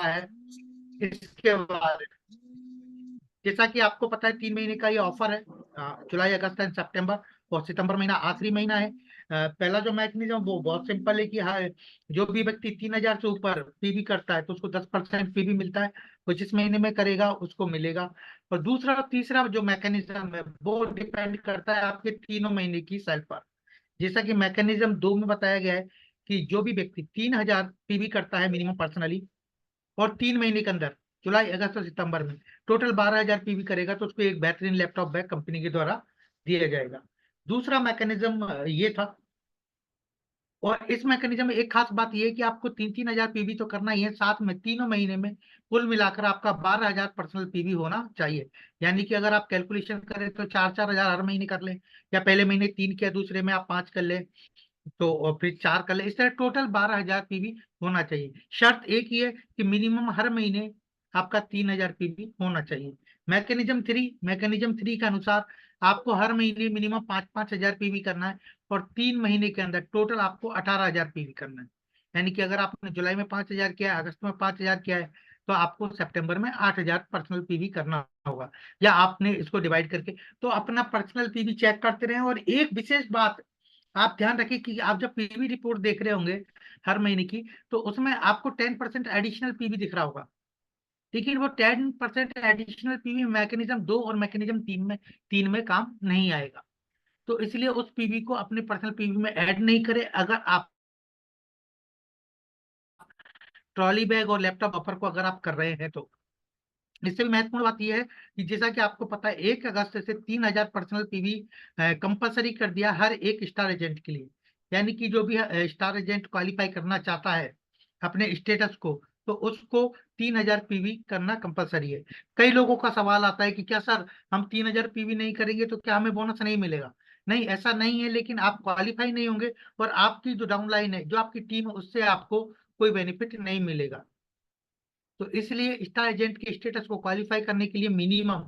है इसके बारे में। जैसा कि आपको पता है 3 महीने का ये ऑफर है, जुलाई अगस्त एंड सितंबर, और सितंबर महीना आखिरी महीना है। पहला जो मैकेनिज्म वो बहुत सिंपल है कि हाँ, जो भी व्यक्ति 3,000 से ऊपर पीवी करता है तो उसको 10% पीवी मिलता है, वो जिस महीने में करेगा उसको मिलेगा। और दूसरा तीसरा जो मैकेनिज्म है वो डिपेंड करता है आपके तीनों महीने की सेल पर। जैसा कि मैकेनिज्म 2 में बताया गया है कि जो भी व्यक्ति 3,000 पीवी करता है मिनिमम पर्सनली, और 3 महीने के अंदर जुलाई अगस्त और सितंबर में टोटल 12,000 पीवी करेगा, तो उसको एक बेहतरीन लैपटॉप बैग कंपनी के द्वारा दिया जाएगा। दूसरा मैकेनिज्म ये था। और इस मैकेनिज्म में एक खास बात यह है कि आपको 3-3 हजार पीवी तो करना ही है, साथ में तीनों महीने में कुल मिलाकर आपका 12,000 पर्सनल पीवी होना चाहिए। यानी कि अगर आप कैलकुलेशन करें तो 4-4 हजार हर महीने कर लें, या पहले महीने 3 किया दूसरे में आप 5 कर लें, तो और फिर 4 कर ले, इस तरह टोटल 12,000 पीवी होना चाहिए। शर्त एक ही है कि मिनिमम हर महीने आपका 3,000 पीवी होना चाहिए। मैकेनिज्म 3 के अनुसार आपको हर महीने मिनिमम 5-5 हजार पीवी करना है, और 3 महीने के अंदर टोटल आपको 18,000 पीवी करना है। यानी कि अगर आपने जुलाई में 5,000 किया है, अगस्त में 5,000 किया है, तो आपको सितंबर में 8,000 पर्सनल पीवी करना होगा, या आपने इसको डिवाइड करके। तो अपना पर्सनल पीवी चेक करते रहें। और एक विशेष बात आप ध्यान रखें कि आप जब पीवी रिपोर्ट देख रहे होंगे हर महीने की, तो उसमें आपको 10% एडिशनल पीवी दिख रहा होगा। लेकिन वो 10% एडिशनल पीवी मैकेनिज्म 2 और मैकेनिज्म 3 में काम नहीं आएगा। तो इसलिए उस पीवी को अपने पर्सनल पीवी में ऐड नहीं करें, अगर आप ट्रॉली बैग और लैपटॉप बफर को अगर आप कर रहे हैं तो। इससे भी महत्वपूर्ण बात यह है कि जैसा कि आपको पता है 1 अगस्त से 3,000 पर्सनल पीवी कंपलसरी कर दिया हर एक स्टार एजेंट के लिए। यानी कि जो भी स्टार एजेंट क्वालिफाई करना चाहता है अपने स्टेटस को, तो उसको 3,000 पीवी करना कंपलसरी है। कई लोगों का सवाल आता है कि क्या सर, हम 3,000 पीवी नहीं करेंगे तो क्या हमें बोनस नहीं मिलेगा? नहीं, ऐसा नहीं है, लेकिन आप क्वालिफाई नहीं होंगे, और आपकी जो डाउनलाइन है, जो आपकी टीम है, उससे आपको कोई बेनिफिट नहीं मिलेगा। तो इसलिए स्टार एजेंट के स्टेटस को क्वालिफाई करने के लिए मिनिमम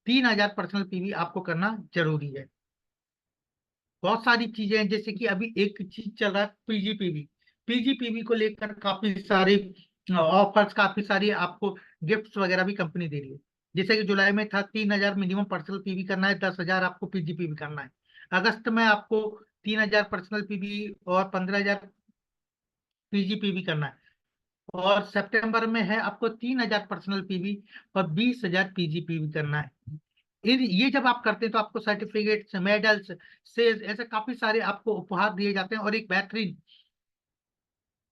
3,000 पर्सनल पीवी आपको करना जरूरी है। बहुत सारी चीजें हैं, जैसे कि अभी एक चीज चल रहा है पीजीपीवी। पीजीपीवी को लेकर काफी सारे ऑफर्स, काफी सारी आपको गिफ्ट्स वगैरह भी कंपनी दे रही है। जैसे कि जुलाई में था 3,000 मिनिमम पर्सनल पीवी करना है, 10,000 आपको पीजीपीवी करना है। अगस्त में आपको 3,000 पर्सनल पीवी और 15,000 पीजीपीवी करना है। और सितंबर में है आपको 3,000 पर्सनल पीवी और 20,000 पीजीपीवी करना है। ये जब आप करते हैं तो आपको सर्टिफिकेट्स, मेडल्स, सेल्स, ऐसे काफी सारे आपको उपहार दिए जाते हैं, और एक बेहतरीन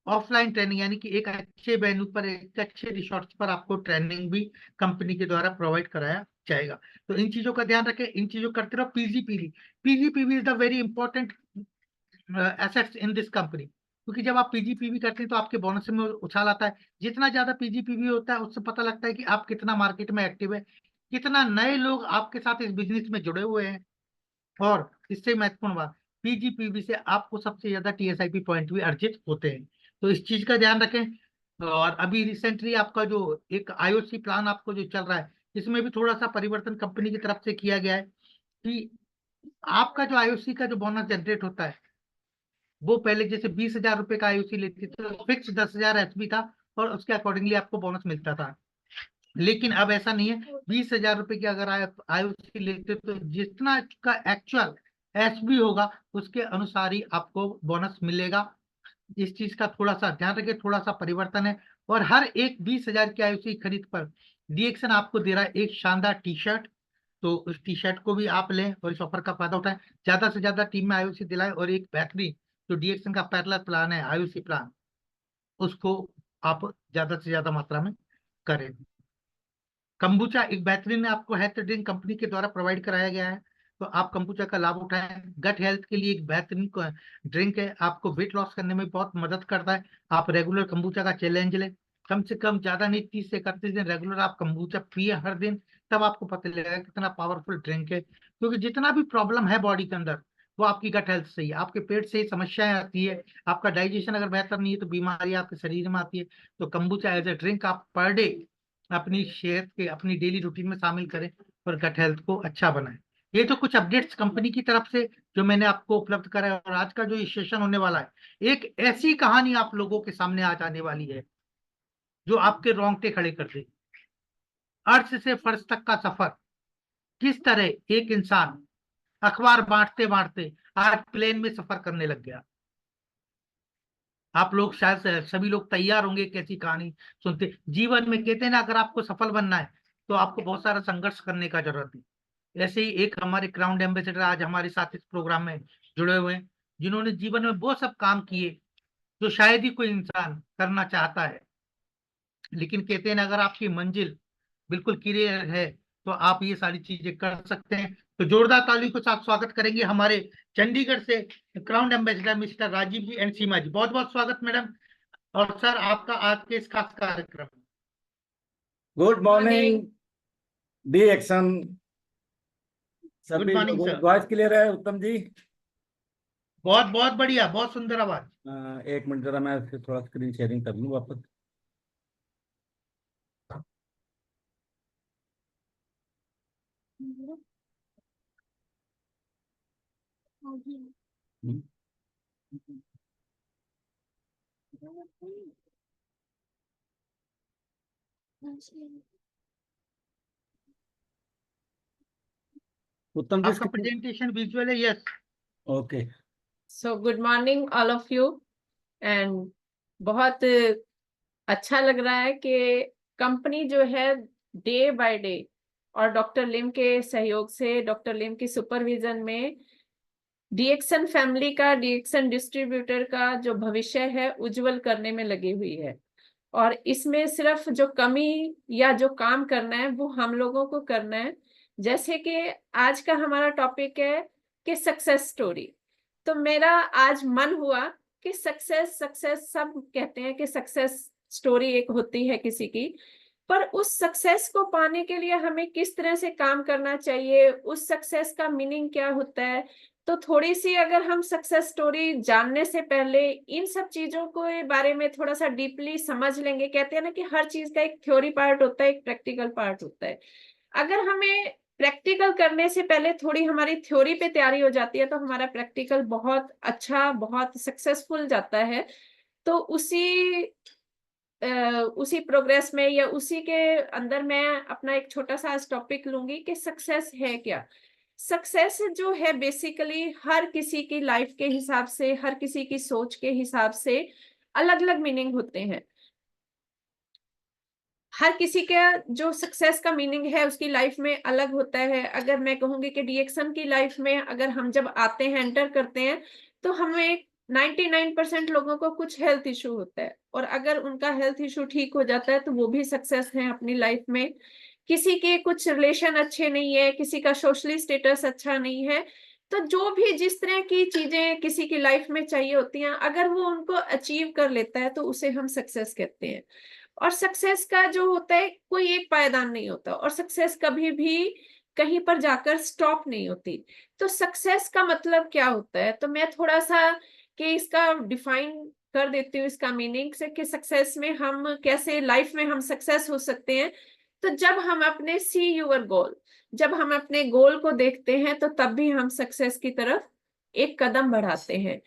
ऑफलाइन ट्रेनिंग, यानी कि एक अच्छे वेन्यू पर, एक अच्छे रिसोर्स पर आपको ट्रेनिंग भी कंपनी के द्वारा प्रोवाइड कराया जाएगा। तो इन चीजों का ध्यान रखें, इन चीजों करते रहो। PGPV, PGPV is the very important assets in this company, क्योंकि जब आप पीजीपीवी करते हैं तो आपके बोनस में उछाल आता है। जितना ज्यादा पीजीपीवी होता है उससे पता लगता है कि आप कितना मार्केट में एक्टिव है, कितना नए लोग आपके साथ इस बिजनेस में जुड़े हुए हैं। और इससे महत्वपूर्ण बात, पीजीपीवी से आपको सबसे ज्यादा टीएसआईपी पॉइंट भी अर्जित होते हैं। तो इस चीज का ध्यान रखें। और अभी रिसेंटली आपका जो एक आईओसी प्लान आपको जो चल रहा है, इसमें भी थोड़ा सा परिवर्तन कंपनी की तरफ से किया गया है कि आपका जो आईओसी का जो बोनस जनरेट होता है, वो पहले जैसे 20,000 रुपए का आईओसी लेती थी तो फिक्स 10,000 एसबी था, और उसके अकॉर्डिंगली आपको बोनस मिलता था। लेकिन अब ऐसा नहीं है, 20,000 रुपए की अगर आईओसी लेते तो जितना का एक्चुअल एसबी होगा उसके अनुसार ही आपको बोनस मिलेगा। इस चीज का थोड़ा सा ध्यान रखें, थोड़ा सा परिवर्तन है। और हर एक 20,000 की आईओसी खरीद पर डीएक्सन आपको दे रहा है एक शानदार टी शर्ट। तो उस टी शर्ट को भी आप लें और इस ऑफर का फायदा उठाएं, ज्यादा से ज्यादा टीम में आईओसी दिलाएं, और एक बेहतरीन जो डीएक्सन का पैरेलल प्लान है, आईओसी प्लान, उसको आप ज्यादा से ज्यादा मात्रा में करें। कंबुचा एक बेहतरीन आपको हेल्थ ड्रिंक कंपनी के द्वारा प्रोवाइड कराया गया है, तो आप कंबुचा का लाभ उठाएं। गट हेल्थ के लिए एक बेहतरीन ड्रिंक है, आपको वेट लॉस करने में बहुत मदद करता है। आप रेगुलर कंबुचा का चैलेंज लें, कम से कम ज्यादा नहीं, 30 से 31 दिन रेगुलर आप कंबुचा पिए हर दिन, तब आपको पता लगेगा कितना पावरफुल ड्रिंक है। क्योंकि जितना भी प्रॉब्लम है बॉडी के अंदर, वो आपकी गट हेल्थ से ही, आपके पेट से ही समस्याएं आती है। आपका डाइजेशन अगर बेहतर नहीं है तो बीमारी आपके शरीर में आती है। तो कंबुचा एज ए ड्रिंक आप पर डे अपनी सेहत के, अपनी डेली रूटीन में शामिल करें, और गट हेल्थ को अच्छा बनाएं। ये तो कुछ अपडेट्स कंपनी की तरफ से जो मैंने आपको उपलब्ध कराया। और आज का जो ये सेशन होने वाला है, एक ऐसी कहानी आप लोगों के सामने आ जाने वाली है जो आपके रोंगटे खड़े कर दे। अर्श से फर्श तक का सफर, किस तरह एक इंसान अखबार बांटते बांटते आज प्लेन में सफर करने लग गया। आप लोग शायद से सभी लोग तैयार होंगे कैसी कहानी सुनते। जीवन में कहते हैं ना, अगर आपको सफल बनना है तो आपको बहुत सारा संघर्ष करने का जरूरत है। ऐसे ही एक हमारे क्राउन एम्बेसडर आज हमारे साथ इस प्रोग्राम में जुड़े हुए हैं, जिन्होंने जीवन में वो सब काम किए जो शायद ही कोई इंसान करना चाहता है। लेकिन कहते हैं ना, अगर आपकी मंजिल बिल्कुल क्लियर है तो आप ये सारी चीजें कर सकते हैं। तो जोरदार ताली के साथ स्वागत करेंगे हमारे चंडीगढ़ से crown ambassador mister Rajiv ji and Seema ji. बहुत बहुत स्वागत मैडम और सर आपका आज के इस खास कार्यक्रम। Good morning D action. Good सभी मॉर्निंग सर। वॉइस क्लियर है उत्तम जी? बहुत बहुत बढ़िया, बहुत सुंदर आवाज। एक मिनट जरा मैं फिर थोड़ा स्क्रीन शेयरिंग कर लूँ वापस। उत्तम जी आपका प्रेजेंटेशन विजुअल है? Yes. Okay. So good morning all of you and बहुत अच्छा लग रहा है कि कंपनी जो है डे बाय डे और डॉक्टर लिम के सहयोग से, डॉक्टर लिम की सुपरविजन में डीएक्सन फैमिली का, डीएक्सन डिस्ट्रीब्यूटर का जो भविष्य है उज्जवल करने में लगी हुई है। और इसमें सिर्फ जो कमी या जो काम करना है वो हम लोगों को करना है। जैसे कि आज का हमारा टॉपिक है कि सक्सेस स्टोरी, तो मेरा आज मन हुआ कि सक्सेस सक्सेस सब कहते हैं कि सक्सेस स्टोरी एक होती है किसी की, पर उस सक्सेस को पाने के लिए हमें किस तरह से काम करना चाहिए, उस सक्सेस का मीनिंग क्या होता है। तो थोड़ी सी अगर हम सक्सेस स्टोरी जानने से पहले इन सब चीजों के बारे में थोड़ा सा डीपली समझ लेंगे। कहते हैं ना कि हर चीज का एक थ्योरी पार्ट होता है, एक प्रैक्टिकल पार्ट होता है। अगर हमें प्रैक्टिकल करने से पहले थोड़ी हमारी थ्योरी पे तैयारी हो जाती है तो हमारा प्रैक्टिकल बहुत अच्छा, बहुत सक्सेसफुल जाता है। तो उसी प्रोग्रेस में या उसी के अंदर मैं अपना एक छोटा सा टॉपिक लूंगी कि सक्सेस है क्या। सक्सेस जो है बेसिकली हर किसी की लाइफ के हिसाब से, हर किसी की सोच के हिसाब से अलग अलग मीनिंग होते हैं। हर किसी का जो सक्सेस का मीनिंग है उसकी लाइफ में अलग होता है। अगर मैं कहूंगी कि डीएक्सन की लाइफ में अगर हम जब आते हैं, एंटर करते हैं, तो हमें 99% लोगों को कुछ हेल्थ इशू होता है, और अगर उनका हेल्थ इशू ठीक हो जाता है तो वो भी सक्सेस है अपनी लाइफ में। किसी के कुछ रिलेशन अच्छे नहीं है, किसी का सोशली स्टेटस अच्छा नहीं है, तो जो भी जिस तरह की चीजें किसी की लाइफ में चाहिए होती हैं, अगर वो उनको अचीव कर लेता है तो उसे हम सक्सेस कहते हैं। और सक्सेस का जो होता है कोई एक पायदान नहीं होता, और सक्सेस कभी भी कहीं पर जाकर स्टॉप नहीं होती। तो सक्सेस का मतलब क्या होता है, तो मैं थोड़ा सा कि इसका डिफाइन कर देती हूँ, इसका मीनिंग से कि सक्सेस में हम कैसे लाइफ में हम सक्सेस हो सकते हैं। तो जब हम अपने सी यूर गोल, जब हम अपने गोल को देखते हैं तो तब भी हम सक्सेस की तरफ एक कदम बढ़ाते हैं।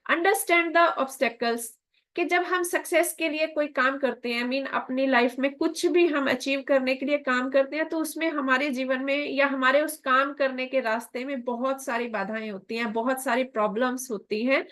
अंडरस्टैंड द ऑब्स्टेकल्स, कि जब हम सक्सेस के लिए कोई काम करते हैं, मीन अपनी लाइफ में कुछ भी हम अचीव करने के लिए काम करते हैं, तो उसमें हमारे जीवन में या हमारे उस काम करने के रास्ते में बहुत सारी बाधाएं होती हैं, बहुत सारी प्रॉब्लम्स होती हैं।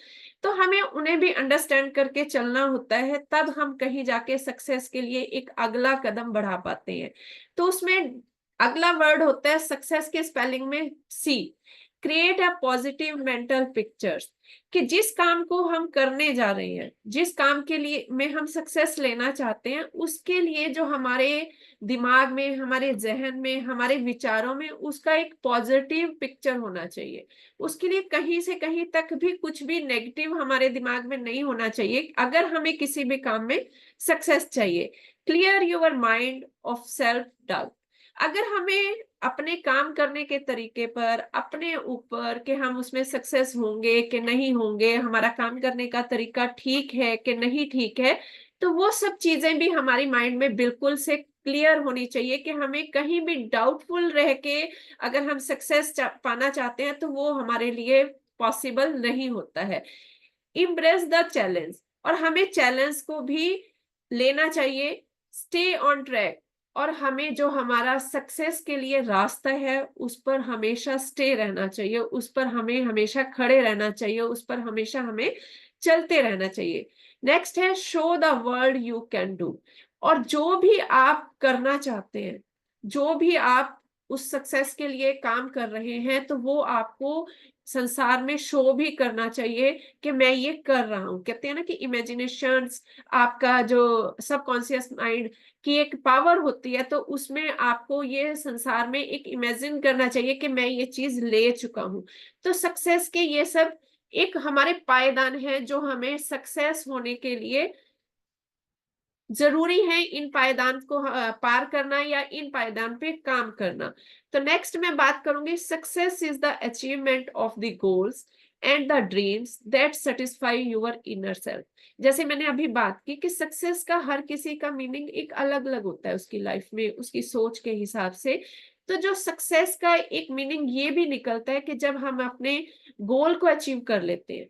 तो हमें उन्हें भी अंडरस्टैंड करके चलना होता है, तब हम कहीं जाके सक्सेस के लिए एक अगला कदम बढ़ा पाते हैं। तो उसमें अगला वर्ड होता है सक्सेस के स्पेलिंग में C, create a positive mental pictures, कि जिस काम को हम करने जा रहे हैं, जिस काम के लिए में हम सक्सेस लेना चाहते हैं, उसके लिए जो हमारे दिमाग में, हमारे जहन में, हमारे विचारों में उसका एक पॉजिटिव पिक्चर होना चाहिए। उसके लिए कहीं से कहीं तक भी कुछ भी नेगेटिव हमारे दिमाग में नहीं होना चाहिए अगर हमें किसी भी काम में सक्सेस चाहिए। Clear your mind of self doubt, अगर हमें अपने काम करने के तरीके पर, अपने ऊपर कि हम उसमें सक्सेस होंगे कि नहीं होंगे, हमारा काम करने का तरीका ठीक है कि नहीं ठीक है, तो वो सब चीजें भी हमारी माइंड में बिल्कुल से क्लियर होनी चाहिए कि हमें कहीं भी डाउटफुल रह के अगर हम सक्सेस पाना चाहते हैं तो वो हमारे लिए पॉसिबल नहीं होता है। इम्प्रेस द चैलेंज, और हमें चैलेंज को भी लेना चाहिए, स्टे ऑन ट्रैक, और हमें जो हमारा सक्सेस के लिए रास्ता है उस पर हमेशा स्टे रहना चाहिए, उस पर हमें हमेशा खड़े रहना चाहिए, उस पर हमेशा हमें चलते रहना चाहिए। नेक्स्ट है show the world you can do. और जो भी आप करना चाहते हैं, जो भी आप उस सक्सेस के लिए काम कर रहे हैं, तो वो आपको संसार में शो भी करना चाहिए कि मैं ये कर रहा हूं। कहते हैं ना कि इमेजिनेशंस, आपका जो सबकॉन्शियस माइंड की एक पावर होती है, तो उसमें आपको ये संसार में एक इमेजिन करना चाहिए कि मैं ये चीज ले चुका हूं। तो सक्सेस के ये सब एक हमारे पायदान है जो हमें सक्सेस होने के लिए जरूरी है, इन पायदान को पार करना या इन पायदान पे काम करना। तो नेक्स्ट मैं बात करूंगी, success is the achievement of the goals and the dreams that satisfy your inner self. जैसे मैंने अभी बात की कि सक्सेस का हर किसी का मीनिंग एक अलग अलग होता है उसकी लाइफ में, उसकी सोच के हिसाब से। तो जो सक्सेस का एक मीनिंग ये भी निकलता है कि जब हम अपने गोल को अचीव कर लेते हैं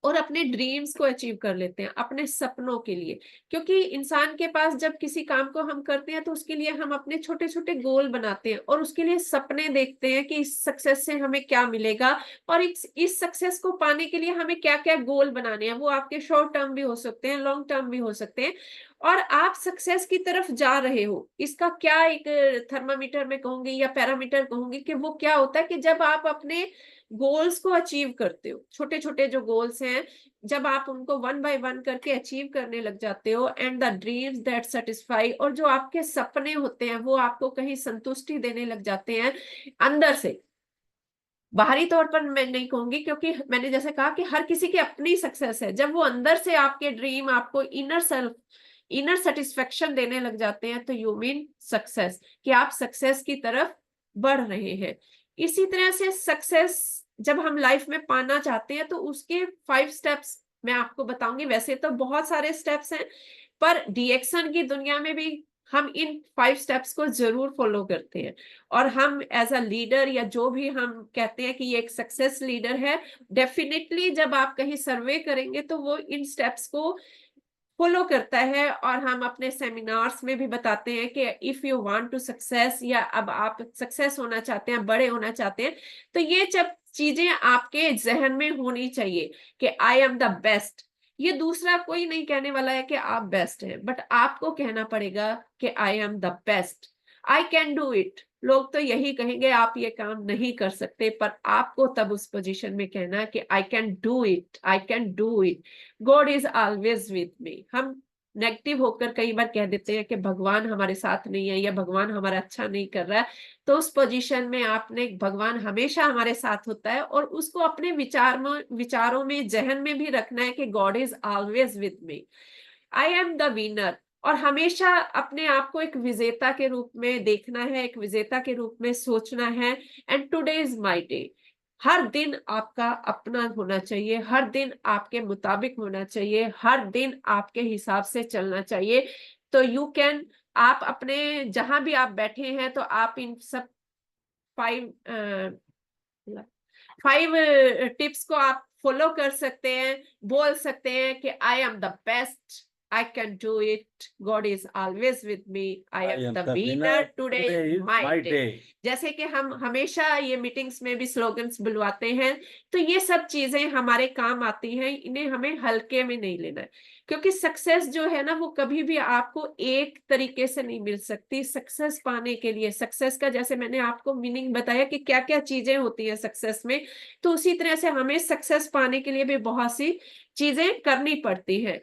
और अपने ड्रीम्स को अचीव कर लेते हैं, अपने सपनों के लिए। क्योंकि इंसान के पास जब किसी काम को हम करते हैं तो उसके लिए हम अपने छोटे छोटे गोल बनाते हैं और उसके लिए सपने देखते हैं कि इस सक्सेस से हमें क्या मिलेगा, और इस सक्सेस को पाने के लिए हमें क्या क्या गोल बनाने हैं। वो आपके शॉर्ट टर्म भी हो सकते हैं, लॉन्ग टर्म भी हो सकते हैं। और आप सक्सेस की तरफ जा रहे हो, इसका क्या एक थर्मामीटर में कहूंगी या पैरामीटर कहूंगी कि वो क्या होता है कि जब आप अपने गोल्स को अचीव करते हो, छोटे छोटे जो गोल्स हैं, जब आप उनको वन बाय वन करके अचीव करने लग जाते हो, and the dreams that satisfy, और जो आपके सपने होते हैं वो आपको कहीं संतुष्टि देने लग जाते हैं अंदर से। बाहरी तौर पर मैं नहीं कहूंगी, क्योंकि मैंने जैसे कहा कि हर किसी की अपनी सक्सेस है। जब वो अंदर से आपके ड्रीम आपको इनर सेल्फ, इनर सेटिस्फेक्शन देने लग जाते हैं, तो यू मीन सक्सेस, कि आप सक्सेस की तरफ बढ़ रहे हैं। इसी तरह से सक्सेस जब हम लाइफ में पाना चाहते हैं तो उसके 5 स्टेप्स मैं आपको बताऊंगी। वैसे तो बहुत सारे स्टेप्स हैं, पर डीएक्शन की दुनिया में भी हम इन 5 स्टेप्स को जरूर फॉलो करते हैं। और हम एज अ लीडर, या जो भी हम कहते हैं कि ये एक सक्सेस लीडर है, डेफिनेटली जब आप कहीं सर्वे करेंगे तो वो इन स्टेप्स को फॉलो करता है। और हम अपने सेमिनार्स में भी बताते हैं कि if you want to success, या अब आप सक्सेस होना चाहते हैं, बड़े होना चाहते हैं, तो ये जब चीजें आपके जहन में होनी चाहिए कि आई एम द बेस्ट। ये दूसरा कोई नहीं कहने वाला है कि आप बेस्ट हैं, बट आपको कहना पड़ेगा कि I am the best, I can do it. लोग तो यही कहेंगे आप ये काम नहीं कर सकते, पर आपको तब उस पोजीशन में कहना है कि I can do it, I can do it, God is always with me. हम नेगेटिव होकर कई बार कह देते हैं कि भगवान हमारे साथ नहीं है या भगवान हमारा अच्छा नहीं कर रहा है। तो उस पोजीशन में आपने, भगवान हमेशा हमारे साथ होता है, और उसको अपने विचारों में, जहन में भी रखना है कि God is always with me, I am the winner. और हमेशा अपने आप को एक विजेता के रूप में देखना है, एक विजेता के रूप में सोचना है। And today is my day. हर दिन आपका अपना होना चाहिए, हर दिन आपके मुताबिक होना चाहिए, हर दिन आपके हिसाब से चलना चाहिए। तो यू कैन, आप अपने जहां भी आप बैठे हैं, तो आप इन सब 5 टिप्स को आप फॉलो कर सकते हैं। बोल सकते हैं कि I am the best, I can do it, God is always with me, I am the winner, today is my day। जैसे कि हम हमेशा ये मीटिंग्स में भी स्लोगन्स बुलवाते हैं, तो ये सब चीजें हमारे काम आती हैं, इन्हें हमें हल्के में नहीं लेना है। क्योंकि सक्सेस जो है ना, वो कभी भी आपको एक तरीके से नहीं मिल सकती। सक्सेस पाने के लिए, सक्सेस का जैसे मैंने आपको मीनिंग बताया कि क्या क्या चीजें होती हैं सक्सेस में, तो उसी तरह से हमें सक्सेस पाने के लिए भी बहुत सी चीजें करनी पड़ती हैं।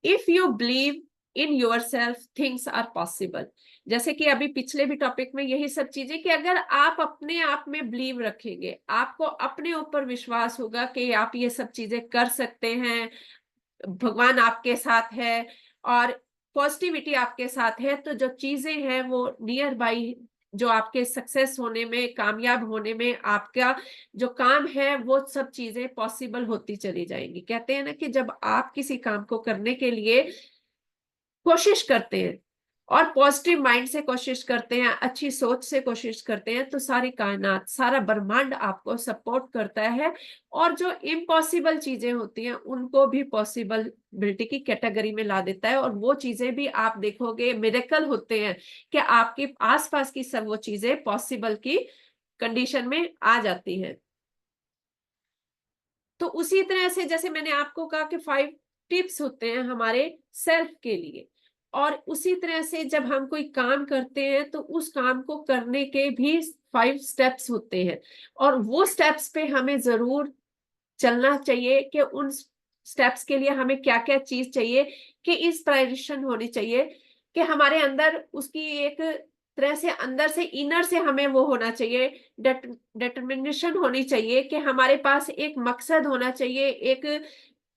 If you believe in yourself, things are possible. जैसे कि अभी पिछले भी टॉपिक में यही सब चीजें, कि अगर आप अपने आप में बिलीव रखेंगे, आपको अपने ऊपर विश्वास होगा कि आप ये सब चीजें कर सकते हैं, भगवान आपके साथ है और पॉजिटिविटी आपके साथ है, तो जो चीजें हैं वो नियर बाई, जो आपके सक्सेस होने में, कामयाब होने में, आपका जो काम है, वो सब चीजें पॉसिबल होती चली जाएंगी। कहते हैं ना कि जब आप किसी काम को करने के लिए कोशिश करते हैं और पॉजिटिव माइंड से कोशिश करते हैं, अच्छी सोच से कोशिश करते हैं, तो सारी कायनात, सारा ब्रह्मांड आपको सपोर्ट करता है। और जो इम्पॉसिबल चीजें होती हैं उनको भी पॉसिबिलिटी की कैटेगरी में ला देता है, और वो चीजें भी आप देखोगे मिरेकल होते हैं कि आपके आसपास की सब वो चीजें पॉसिबल की कंडीशन में आ जाती हैं। तो उसी तरह से जैसे मैंने आपको कहा कि 5 टिप्स होते हैं हमारे सेल्फ के लिए, और उसी तरह से जब हम कोई काम करते हैं तो उस काम को करने के भी 5 स्टेप्स होते हैं, और वो स्टेप्स पे हमें जरूर चलना चाहिए कि उन स्टेप्स के लिए हमें क्या क्या चीज चाहिए, कि इंस्पिरेशन होनी चाहिए, कि हमारे अंदर उसकी एक तरह से अंदर से इनर से हमें वो होना चाहिए, डिटर्मिनेशन होनी चाहिए, कि हमारे पास एक मकसद होना चाहिए, एक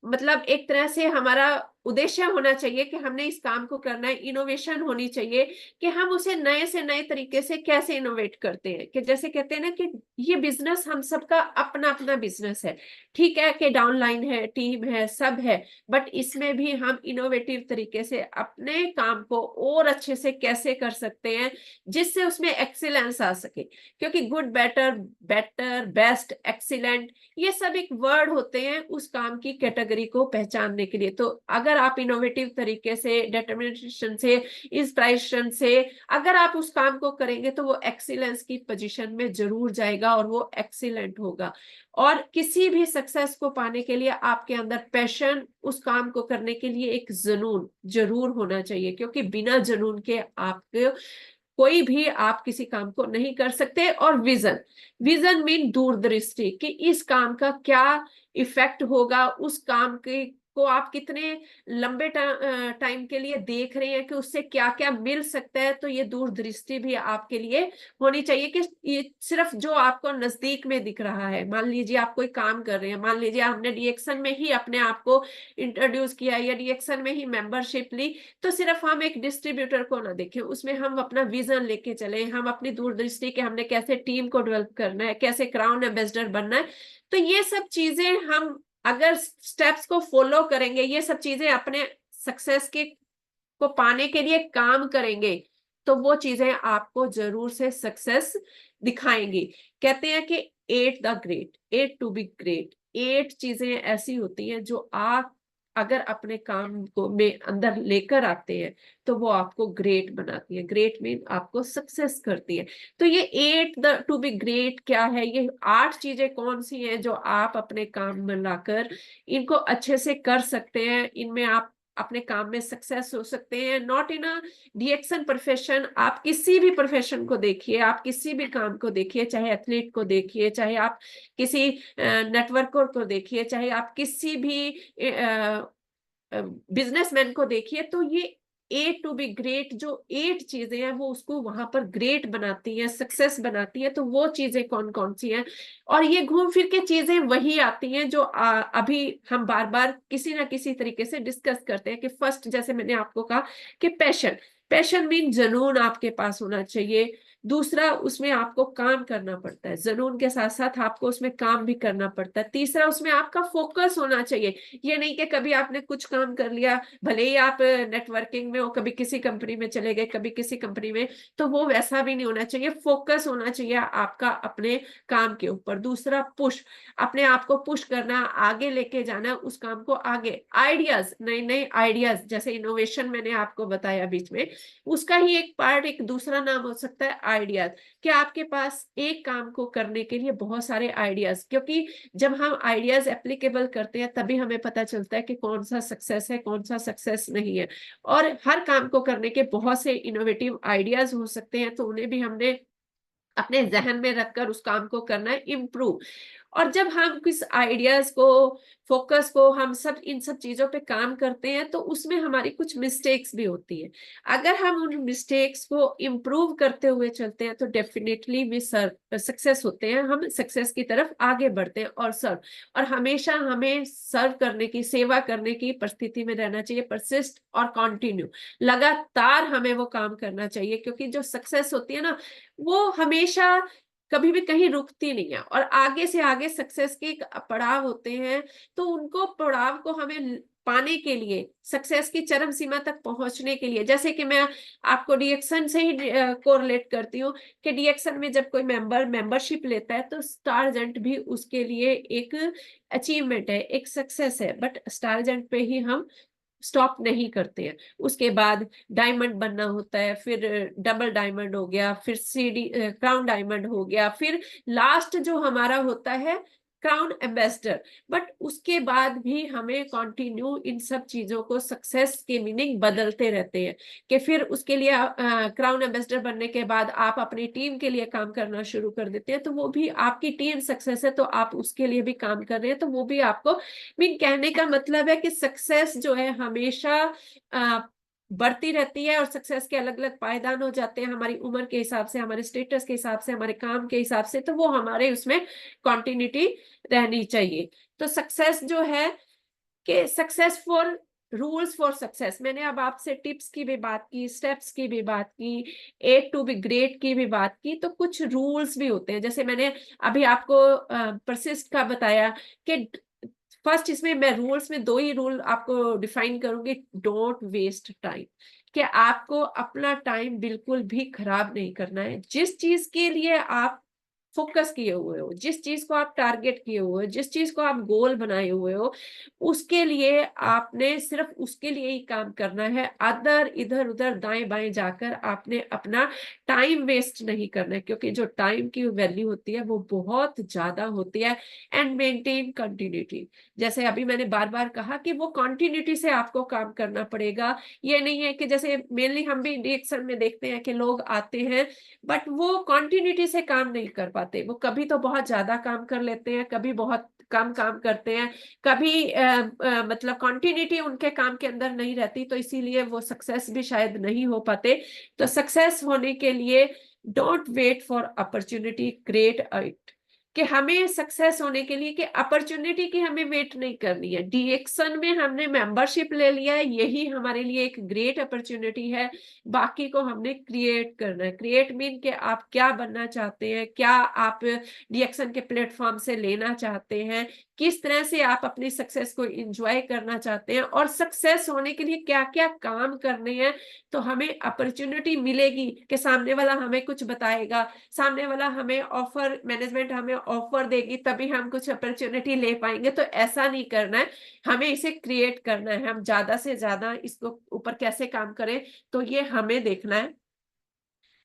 मतलब एक तरह से हमारा उद्देश्य होना चाहिए कि हमने इस काम को करना है। इनोवेशन होनी चाहिए कि हम उसे नए से नए तरीके से कैसे इनोवेट करते हैं, कि जैसे कहते हैं ना कि ये बिजनेस हम सबका अपना अपना बिजनेस है, ठीक है कि डाउनलाइन है, टीम है, सब है, बट इसमें भी हम इनोवेटिव तरीके से अपने काम को और अच्छे से कैसे कर सकते हैं जिससे उसमें एक्सीलेंस आ सके, क्योंकि good, better, better, best, excellent, ये सब एक वर्ड होते हैं उस काम की कैटेगरी को पहचानने के लिए। तो अगर आप इनोवेटिव तरीके से, डिटर्मिनेशन से, इंस्पिरेशन से अगर आप उस काम को करेंगे तो वो एक्सीलेंस की पोजीशन में जरूर जाएगा और वो एक्सीलेंट होगा। और किसी भी सक्सेस को पाने के लिए आपके अंदर पैशन, उस काम को करने के लिए एक जुनून जरूर होना चाहिए, क्योंकि बिना जुनून के आपको कोई भी आप किसी काम को नहीं कर सकते। और विजन, विजन मीन दूरदृष्टि, कि इस काम का क्या इफेक्ट होगा, उस काम के को आप कितने लंबे टाइम के लिए देख रहे हैं, कि उससे क्या क्या मिल सकता है। तो ये दूरदृष्टि भी आपके लिए होनी चाहिए, कि ये सिर्फ जो आपको नजदीक में दिख रहा है, मान लीजिए आप कोई काम कर रहे हैं, मान लीजिए हमने डीएक्शन में ही अपने आप को इंट्रोड्यूस किया या डीएक्शन में ही मेंबरशिप ली, तो सिर्फ हम एक डिस्ट्रीब्यूटर को ना देखें, उसमें हम अपना विजन लेके चले, हम अपनी दूरदृष्टि के हमने कैसे टीम को डेवलप करना है, कैसे क्राउन एम्बेसडर बनना है। तो ये सब चीजें हम अगर स्टेप्स को फॉलो करेंगे, ये सब चीजें अपने सक्सेस के को पाने के लिए काम करेंगे, तो वो चीजें आपको जरूर से सक्सेस दिखाएंगी। कहते हैं कि 8 the great, 8 to be great, 8 चीजें ऐसी होती हैं जो आप अगर अपने काम को में अंदर लेकर आते हैं तो वो आपको ग्रेट बनाती है। ग्रेट मीन आपको सक्सेस करती है। तो ये 8 द टू बी ग्रेट क्या है, ये 8 चीजें कौन सी हैं जो आप अपने काम में लाकर इनको अच्छे से कर सकते हैं, इनमें आप अपने काम में सक्सेस हो सकते हैं। नॉट इन अ डीएक्शन प्रोफेशन, आप किसी भी प्रोफेशन को देखिए, आप किसी भी काम को देखिए, चाहे एथलीट को देखिए, चाहे आप किसी नेटवर्कर को देखिए, चाहे आप किसी भी बिजनेसमैन को देखिए, तो ये ए टू बी ग्रेट जो 8 चीजें हैं वो उसको वहां पर ग्रेट बनाती हैं, सक्सेस बनाती हैं। तो वो चीजें कौन कौन सी हैं, और ये घूम फिर के चीजें वही आती हैं जो अभी हम बार बार किसी ना किसी तरीके से डिस्कस करते हैं। कि फर्स्ट, जैसे मैंने आपको कहा कि पैशन, पैशन मीन जुनून आपके पास होना चाहिए। दूसरा, उसमें आपको काम करना पड़ता है, जुनून के साथ साथ आपको उसमें काम भी करना पड़ता है। तीसरा, उसमें आपका फोकस होना चाहिए। ये नहीं कि कभी आपने कुछ काम कर लिया, भले ही आप नेटवर्किंग में हो, कभी किसी कंपनी में चले गए, कभी किसी कंपनी में, तो वो वैसा भी नहीं होना चाहिए। फोकस होना चाहिए आपका अपने काम के ऊपर। दूसरा, पुश, अपने आप को पुश करना, आगे लेके जाना उस काम को आगे। आइडियाज, नए नए आइडियाज, जैसे इनोवेशन मैंने आपको बताया बीच में, उसका ही एक पार्ट, एक दूसरा नाम हो सकता है आइडियाज। कि आपके पास एक काम को करने के लिए बहुत सारे आइडियाज, क्योंकि जब हम आइडियाज एप्लीकेबल करते हैं तभी हमें पता चलता है कि कौन सा सक्सेस है, कौन सा सक्सेस नहीं है। और हर काम को करने के बहुत से इनोवेटिव आइडियाज हो सकते हैं, तो उन्हें भी हमने अपने जहन में रखकर उस काम को करना है इम्प्रूव। और जब हम किस आइडियाज को, फोकस को, हम सब इन सब चीजों पे काम करते हैं तो उसमें हमारी कुछ मिस्टेक्स भी होती है। अगर हम उन मिस्टेक्स को इम्प्रूव करते हुए चलते हैं तो डेफिनेटली वी सक्सेस होते हैं, हम सक्सेस की तरफ आगे बढ़ते हैं। और हमेशा हमें सर्व करने की, सेवा करने की परिस्थिति में रहना चाहिए। परसिस्ट और कंटिन्यू, लगातार हमें वो काम करना चाहिए, क्योंकि जो सक्सेस होती है ना, वो हमेशा कभी भी कहीं रुकती नहीं है। और आगे से आगे सक्सेस के पड़ाव होते हैं, तो उनको पड़ाव को हमें पाने के लिए, सक्सेस की चरम सीमा तक पहुंचने के लिए, जैसे कि मैं आपको डीएक्सन से ही कोरिलेट करती हूँ कि डीएक्सन में जब कोई मेंबरशिप लेता है तो स्टार एजेंट भी उसके लिए एक अचीवमेंट है, एक सक्सेस है। बट स्टार एजेंट पे ही हम स्टॉप नहीं करते हैं, उसके बाद डायमंड बनना होता है, फिर डबल डायमंड हो गया, फिर सीडी क्राउन डायमंड हो गया, फिर लास्ट जो हमारा होता है क्राउन एम्बेसडर। बट उसके बाद भी हमें कंटिन्यू इन सब चीजों को, सक्सेस के मीनिंग बदलते रहते हैं कि फिर उसके लिए क्राउन एम्बेसडर बनने के बाद आप अपनी टीम के लिए काम करना शुरू कर देते हैं, तो वो भी आपकी टीम सक्सेस है, तो आप उसके लिए भी काम कर रहे हैं, तो वो भी आपको मीन कहने का मतलब है कि सक्सेस जो है हमेशा बढ़ती रहती है और सक्सेस के अलग अलग पायदान हो जाते हैं हमारी उम्र के हिसाब से, हमारे स्टेटस के हिसाब से, हमारे काम के हिसाब से, तो वो हमारे उसमें कॉन्टिन्यूटी रहनी चाहिए। तो सक्सेस जो है कि success for rules for success, मैंने अब आपसे टिप्स की भी बात की, स्टेप्स की भी बात की, एट टू बी ग्रेट की भी बात की, तो कुछ रूल्स भी होते हैं। जैसे मैंने अभी आपको परसिस्ट का बताया कि फर्स्ट इसमें मैं रूल्स में 2 ही रूल आपको डिफाइन करूंगी। डोंट वेस्ट टाइम, कि आपको अपना टाइम बिल्कुल भी खराब नहीं करना है। जिस चीज के लिए आप फोकस किए हुए हो, जिस चीज को आप टारगेट किए हुए हो, जिस चीज को आप गोल बनाए हुए हो, उसके लिए आपने सिर्फ उसके लिए ही काम करना है। अदर इधर उधर दाएं बाएं जाकर आपने अपना टाइम वेस्ट नहीं करना है, क्योंकि जो टाइम की वैल्यू होती है वो बहुत ज्यादा होती है। एंड मेंटेन कंटिन्यूटी, जैसे अभी मैंने बार बार कहा कि वो कंटिन्यूटी से आपको काम करना पड़ेगा। ये नहीं है कि जैसे मेनली हम भी रिएक्शन में देखते हैं कि लोग आते हैं बट वो कंटिन्यूटी से काम नहीं कर पाते, वो कभी तो बहुत ज्यादा काम कर लेते हैं, कभी बहुत कम काम करते हैं, कभी मतलब कंटिन्यूटी उनके काम के अंदर नहीं रहती, तो इसीलिए वो सक्सेस भी शायद नहीं हो पाते। तो सक्सेस होने के लिए don't wait for opportunity, create it, कि हमें सक्सेस होने के लिए कि अपॉर्चुनिटी की हमें वेट नहीं करनी है। डीएक्सन में हमने मेंबरशिप ले लिया है, यही हमारे लिए एक ग्रेट अपॉर्चुनिटी है, बाकी को हमने क्रिएट करना है। क्रिएट मीन कि आप क्या बनना चाहते हैं, क्या आप डीएक्सन के प्लेटफॉर्म से लेना चाहते हैं, किस तरह से आप अपनी सक्सेस को एंजॉय करना चाहते हैं, और सक्सेस होने के लिए क्या क्या काम करने हैं। तो हमें अपॉर्चुनिटी मिलेगी कि सामने वाला हमें कुछ बताएगा, सामने वाला हमें ऑफर, मैनेजमेंट हमें ऑफर देगी, तभी हम कुछ अपॉर्चुनिटी ले पाएंगे। तो ऐसा नहीं करना है, हमें इसे क्रिएट करना है। हम ज्यादा से ज्यादा इसको ऊपर कैसे काम करें, तो ये हमें देखना है।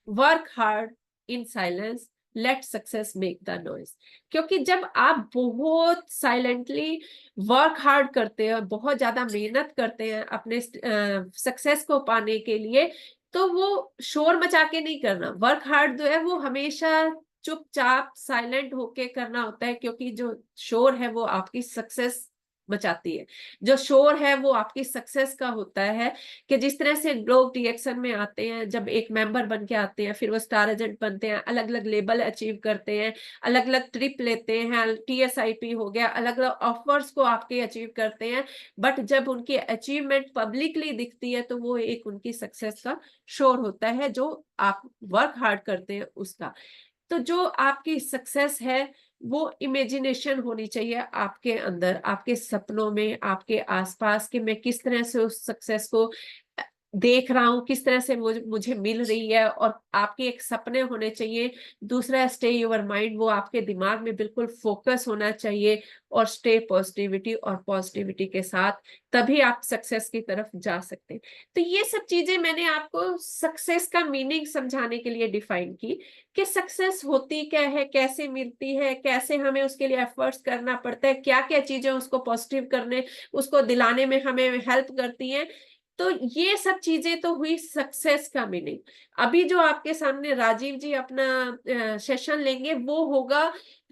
Work hard in silence, let success make the noise, क्योंकि जब आप बहुत साइलेंटली वर्क हार्ड करते हैं, बहुत ज्यादा मेहनत करते हैं अपने सक्सेस को पाने के लिए, तो वो शोर मचा के नहीं करना। वर्क हार्ड जो है वो हमेशा चुपचाप साइलेंट होके करना होता है, क्योंकि जो शोर है वो आपकी सक्सेस बचाती है, जो शोर है वो आपकी सक्सेस का होता है। कि जिस तरह से लोग डीएक्शन में आते हैं, जब एक मेंबर बन के आते हैं, फिर वो स्टार एजेंट बनते हैं, अलग अलग लेवल अचीव करते हैं, अलग अलग ट्रिप लेते हैं, टीएसआईपी हो गया, अलग अलग ऑफर्स को आपके अचीव करते हैं। बट जब उनकी अचीवमेंट पब्लिकली दिखती है तो वो एक उनकी सक्सेस का शोर होता है, जो आप वर्क हार्ड करते हैं उसका। तो जो आपकी सक्सेस है वो इमेजिनेशन होनी चाहिए आपके अंदर, आपके सपनों में, आपके आसपास, कि मैं किस तरह से उस सक्सेस को देख रहा हूँ, किस तरह से मुझे मिल रही है। और आपके एक सपने होने चाहिए। दूसरा, स्टे योर माइंड, वो आपके दिमाग में बिल्कुल फोकस होना चाहिए। और स्टे पॉजिटिविटी, और पॉजिटिविटी के साथ तभी आप सक्सेस की तरफ जा सकते हैं। तो ये सब चीजें मैंने आपको सक्सेस का मीनिंग समझाने के लिए डिफाइन की, कि सक्सेस होती क्या है, कैसे मिलती है, कैसे हमें उसके लिए एफर्ट्स करना पड़ता है, क्या क्या चीजें उसको पॉजिटिव करने, उसको दिलाने में हमें हेल्प करती हैं। तो ये सब चीजें तो हुई सक्सेस का मीनिंग। अभी जो आपके सामने राजीव जी अपना सेशन लेंगे वो होगा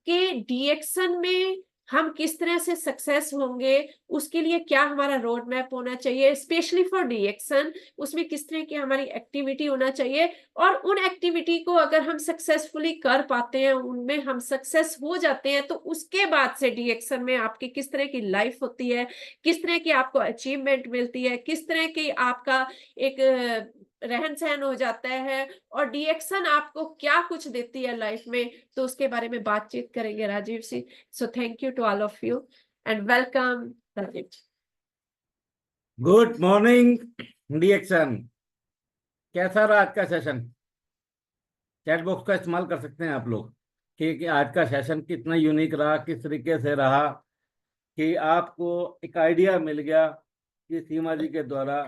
कि डीएक्शन में हम किस तरह से सक्सेस होंगे, उसके लिए क्या हमारा रोड मैप होना चाहिए, स्पेशली फॉर डीएक्शन, उसमें किस तरह की हमारी एक्टिविटी होना चाहिए। और उन एक्टिविटी को अगर हम सक्सेसफुली कर पाते हैं, उनमें हम सक्सेस हो जाते हैं, तो उसके बाद से डीएक्शन में आपकी किस तरह की लाइफ होती है, किस तरह की आपको अचीवमेंट मिलती है, किस तरह की आपका एक रहन सहन हो जाता है, और डीएक्शन आपको क्या कुछ देती है लाइफ में, तो उसके बारे में बातचीत करेंगे Rajiv Singh. So thank you to all of you and welcome Rajiv. Good morning डीएक्शन। कैसा रहा आज का सेशन? चैट बॉक्स का इस्तेमाल कर सकते हैं आप लोग कि आज का सेशन कितना यूनिक रहा, किस तरीके से रहा, कि आपको एक आइडिया मिल गया कि सीमा जी के द्वारा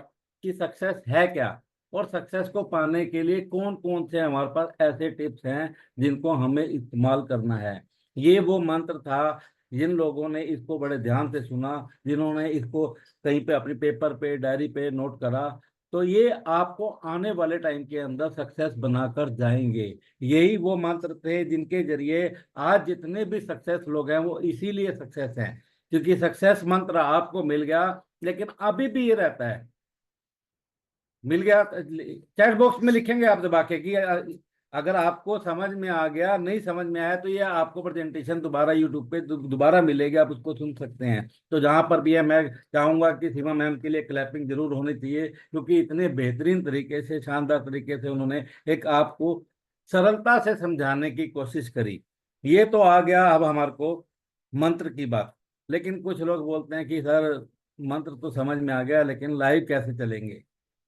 कि सक्सेस है क्या, और सक्सेस को पाने के लिए कौन कौन से हमारे पास ऐसे टिप्स हैं जिनको हमें इस्तेमाल करना है। ये वो मंत्र था जिन लोगों ने इसको बड़े ध्यान से सुना, जिन्होंने इसको कहीं पे अपने पेपर पे डायरी पे नोट करा, तो ये आपको आने वाले टाइम के अंदर सक्सेस बनाकर जाएंगे। यही वो मंत्र थे जिनके जरिए आज जितने भी सक्सेस लोग हैं वो इसीलिए सक्सेस हैं, क्योंकि सक्सेस मंत्र आपको मिल गया। लेकिन अभी भी ये रहता है, मिल गया चैट बॉक्स में लिखेंगे आप दबा के कि अगर आपको समझ में आ गया, नहीं समझ में आया तो ये आपको प्रेजेंटेशन दोबारा यूट्यूब पे दोबारा मिलेगी, आप उसको सुन सकते हैं। तो जहां पर भी है, मैं चाहूंगा कि सीमा मैम के लिए क्लैपिंग जरूर होनी चाहिए, क्योंकि इतने बेहतरीन तरीके से, शानदार तरीके से उन्होंने एक आपको सरलता से समझाने की कोशिश करी। ये तो आ गया अब हमारे को मंत्र की बात। लेकिन कुछ लोग बोलते हैं कि सर मंत्र तो समझ में आ गया लेकिन लाइव कैसे चलेंगे।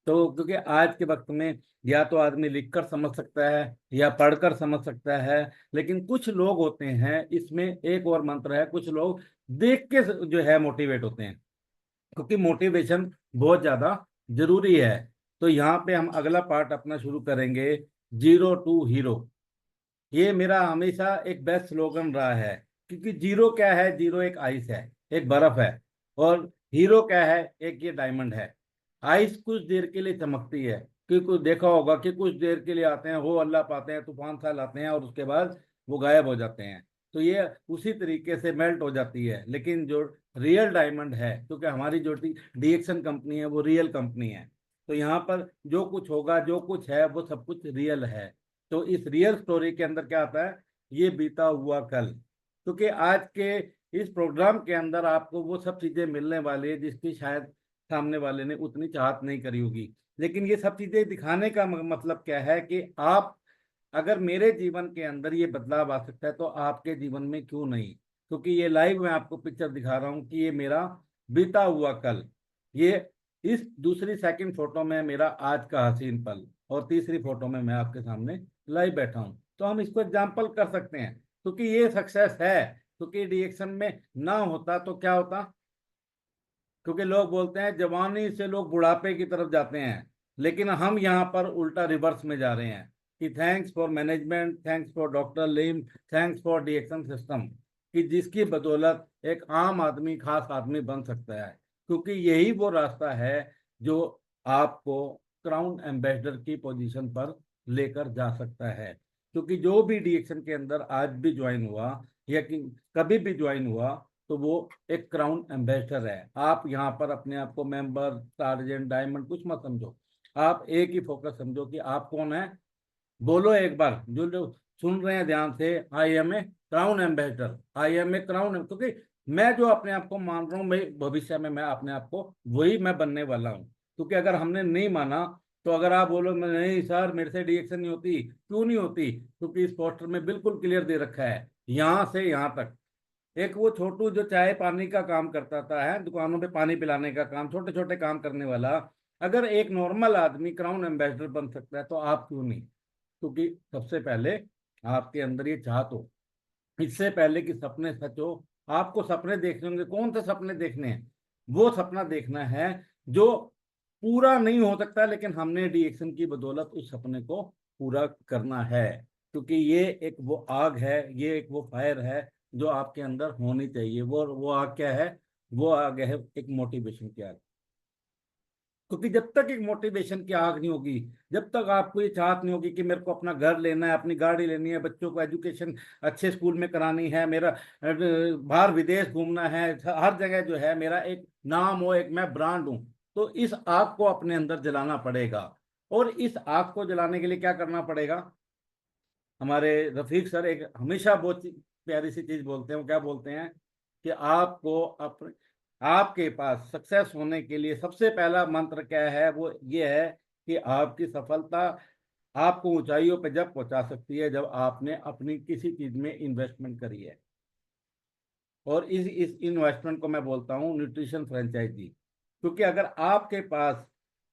तो क्योंकि आज के वक्त में या तो आदमी लिखकर समझ सकता है या पढ़कर समझ सकता है, लेकिन कुछ लोग होते हैं, इसमें एक और मंत्र है, कुछ लोग देख के जो है मोटिवेट होते हैं, क्योंकि मोटिवेशन बहुत ज्यादा जरूरी है। तो यहाँ पे हम अगला पार्ट अपना शुरू करेंगे, जीरो टू हीरो। ये मेरा हमेशा एक बेस्ट स्लोगन रहा है, क्योंकि जीरो क्या है? जीरो एक आइस है, एक बर्फ है, और हीरो क्या है? एक ये डायमंड है। आइस कुछ देर के लिए चमकती है, क्योंकि देखा होगा कि कुछ देर के लिए आते हैं, हो अल्लाह पाते हैं, तूफान सा लाते हैं, और उसके बाद वो गायब हो जाते हैं। तो ये उसी तरीके से मेल्ट हो जाती है। लेकिन जो रियल डायमंड है, क्योंकि हमारी जो डीएक्शन कंपनी है वो रियल कंपनी है, तो यहाँ पर जो कुछ होगा, जो कुछ है, वो सब कुछ रियल है। तो इस रियल स्टोरी के अंदर क्या आता है? ये बीता हुआ कल। क्योंकि आज के इस प्रोग्राम के अंदर आपको वो सब चीजें मिलने वाली है जिसकी शायद सामने वाले ने उतनी चाहत नहीं करी होगी। लेकिन ये सब चीजें दिखाने का मतलब क्या है कि आप, अगर मेरे जीवन के अंदर ये बदलाव आ सकता है तो आपके जीवन में क्यों नहीं? क्योंकि ये लाइव मैं आपको पिक्चर दिखा रहा हूँ कि ये मेरा बीता हुआ कल, ये इस दूसरी सेकंड फोटो में मेरा आज का हसीन पल, और तीसरी फोटो में मैं आपके सामने लाइव बैठा हूं। तो हम इसको एग्जाम्पल कर सकते हैं, क्योंकि ये सक्सेस है। क्योंकि रिएक्शन में ना होता तो क्या होता? क्योंकि लोग बोलते हैं जवानी से लोग बुढ़ापे की तरफ जाते हैं, लेकिन हम यहाँ पर उल्टा रिवर्स में जा रहे हैं कि thanks for management, thanks for doctor Lim, thanks for reaction system, कि जिसकी बदौलत एक आम आदमी खास आदमी बन सकता है। क्योंकि यही वो रास्ता है जो आपको क्राउन एम्बेसडर की पोजीशन पर लेकर जा सकता है। क्योंकि जो भी रिएक्शन के अंदर आज भी ज्वाइन हुआ या कि कभी भी ज्वाइन हुआ, तो वो एक क्राउन एम्बेसडर है। आप यहाँ पर अपने आप को मेंबर, सार्जेंट, डायमंड कुछ मत समझो, आप एक ही फोकस समझो कि आप कौन है। बोलो एक बार, जो लोग सुन रहे हैं ध्यान से, I am a crown ambassador, I am a crown. क्योंकि मैं जो अपने आप को मान रहा हूँ, मैं भविष्य में मैं अपने आप को वही मैं बनने वाला हूँ। क्योंकि अगर हमने नहीं माना, तो अगर आप बोलो मैं नहीं सर मेरे से रिएक्शन नहीं होती, क्यों नहीं होती? क्योंकि इस पोस्टर में बिल्कुल क्लियर दे रखा है, यहाँ से यहाँ तक। एक वो छोटू जो चाय पानी का काम करता था, है दुकानों पे पानी पिलाने का काम, छोटे छोटे काम करने वाला, अगर एक नॉर्मल आदमी क्राउन एम्बेसडर बन सकता है तो आप क्यों नहीं? क्योंकि सबसे पहले आपके अंदर ये चाहत हो, इससे पहले कि सपने सच हो, आपको सपने देखने होंगे। कौन से सपने देखने हैं? वो सपना देखना है जो पूरा नहीं हो सकता, लेकिन हमने रिएक्शन की बदौलत उस सपने को पूरा करना है। क्योंकि ये एक वो आग है, ये एक वो फायर है जो आपके अंदर होनी चाहिए। वो आग क्या है? वो आग है एक मोटिवेशन की आग। क्योंकि जब तक एक मोटिवेशन की आग नहीं होगी, जब तक आपको ये चाहत नहीं होगी कि मेरे को अपना घर लेना है, अपनी गाड़ी लेनी है, बच्चों को एजुकेशन अच्छे स्कूल में करानी है, मेरा बाहर विदेश घूमना है, हर जगह जो है मेरा एक नाम हो, एक मैं ब्रांड हूं, तो इस आग को अपने अंदर जलाना पड़ेगा। और इस आग को जलाने के लिए क्या करना पड़ेगा? हमारे रफीक सर एक हमेशा बहुत प्यारी सी चीज बोलते हैं। वो क्या बोलते हैं? कि आपको अपने, आपके पास सक्सेस होने के लिए सबसे पहला मंत्र क्या है? वो ये है कि आपकी सफलता आपको ऊंचाइयों पे जब पहुंचा सकती है जब आपने अपनी किसी चीज में इन्वेस्टमेंट करी है। और इस इन्वेस्टमेंट को मैं बोलता हूँ न्यूट्रिशन फ्रेंचाइजी। क्योंकि अगर आपके पास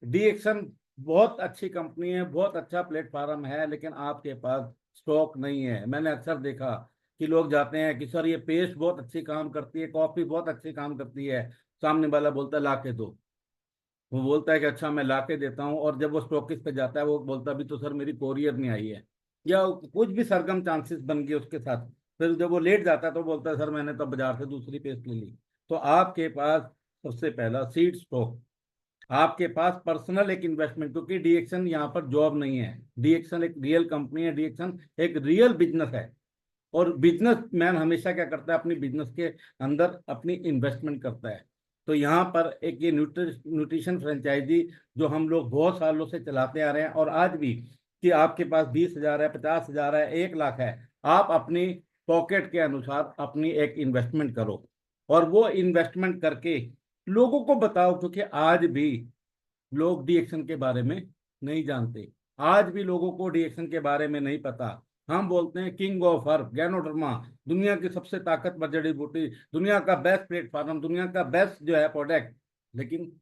डीएक्शन बहुत अच्छी कंपनी है, बहुत अच्छा प्लेटफॉर्म है, लेकिन आपके पास स्टॉक नहीं है। मैंने अक्सर देखा कि लोग जाते हैं कि सर ये पेस्ट बहुत अच्छी काम करती है, कॉफी बहुत अच्छी काम करती है, सामने वाला बोलता है ला के दो, वो बोलता है कि अच्छा मैं ला के देता हूँ, और जब वो स्टॉकिस्ट पे जाता है वो बोलता है अभी तो सर मेरी कोरियर नहीं आई है, या कुछ भी सरगम चांसेस बन गए उसके साथ। फिर जब वो लेट जाता है तो बोलता है सर मैंने तो बाजार से दूसरी पेस्ट ले ली। तो आपके पास सबसे पहला सीड स्टॉक, आपके पास पर्सनल एक इन्वेस्टमेंट, क्योंकि डीएक्शन यहाँ पर जॉब नहीं है, डीएक्शन एक रियल कंपनी है, डीएक्शन एक रियल बिजनेस है। और बिजनेस मैन हमेशा क्या करता है, अपनी बिजनेस के अंदर अपनी इन्वेस्टमेंट करता है। तो यहाँ पर एक ये न्यूट्रिशन फ्रेंचाइजी जो हम लोग बहुत सालों से चलाते आ रहे हैं, और आज भी कि आपके पास 20,000 है, 50,000 है, 1 लाख है, आप अपनी पॉकेट के अनुसार अपनी एक इन्वेस्टमेंट करो, और वो इन्वेस्टमेंट करके लोगों को बताओ, क्योंकि आज भी लोग डीएक्शन के बारे में नहीं जानते, आज भी लोगों को डीएक्शन के बारे में नहीं पता। हम बोलते हैं किंग ऑफ हर्ब गैनोडर्मा, दुनिया की सबसे ताकतवर जड़ी बूटी, दुनिया का बेस्ट प्लेटफॉर्म, दुनिया का बेस्ट जो है प्रोडक्ट, लेकिन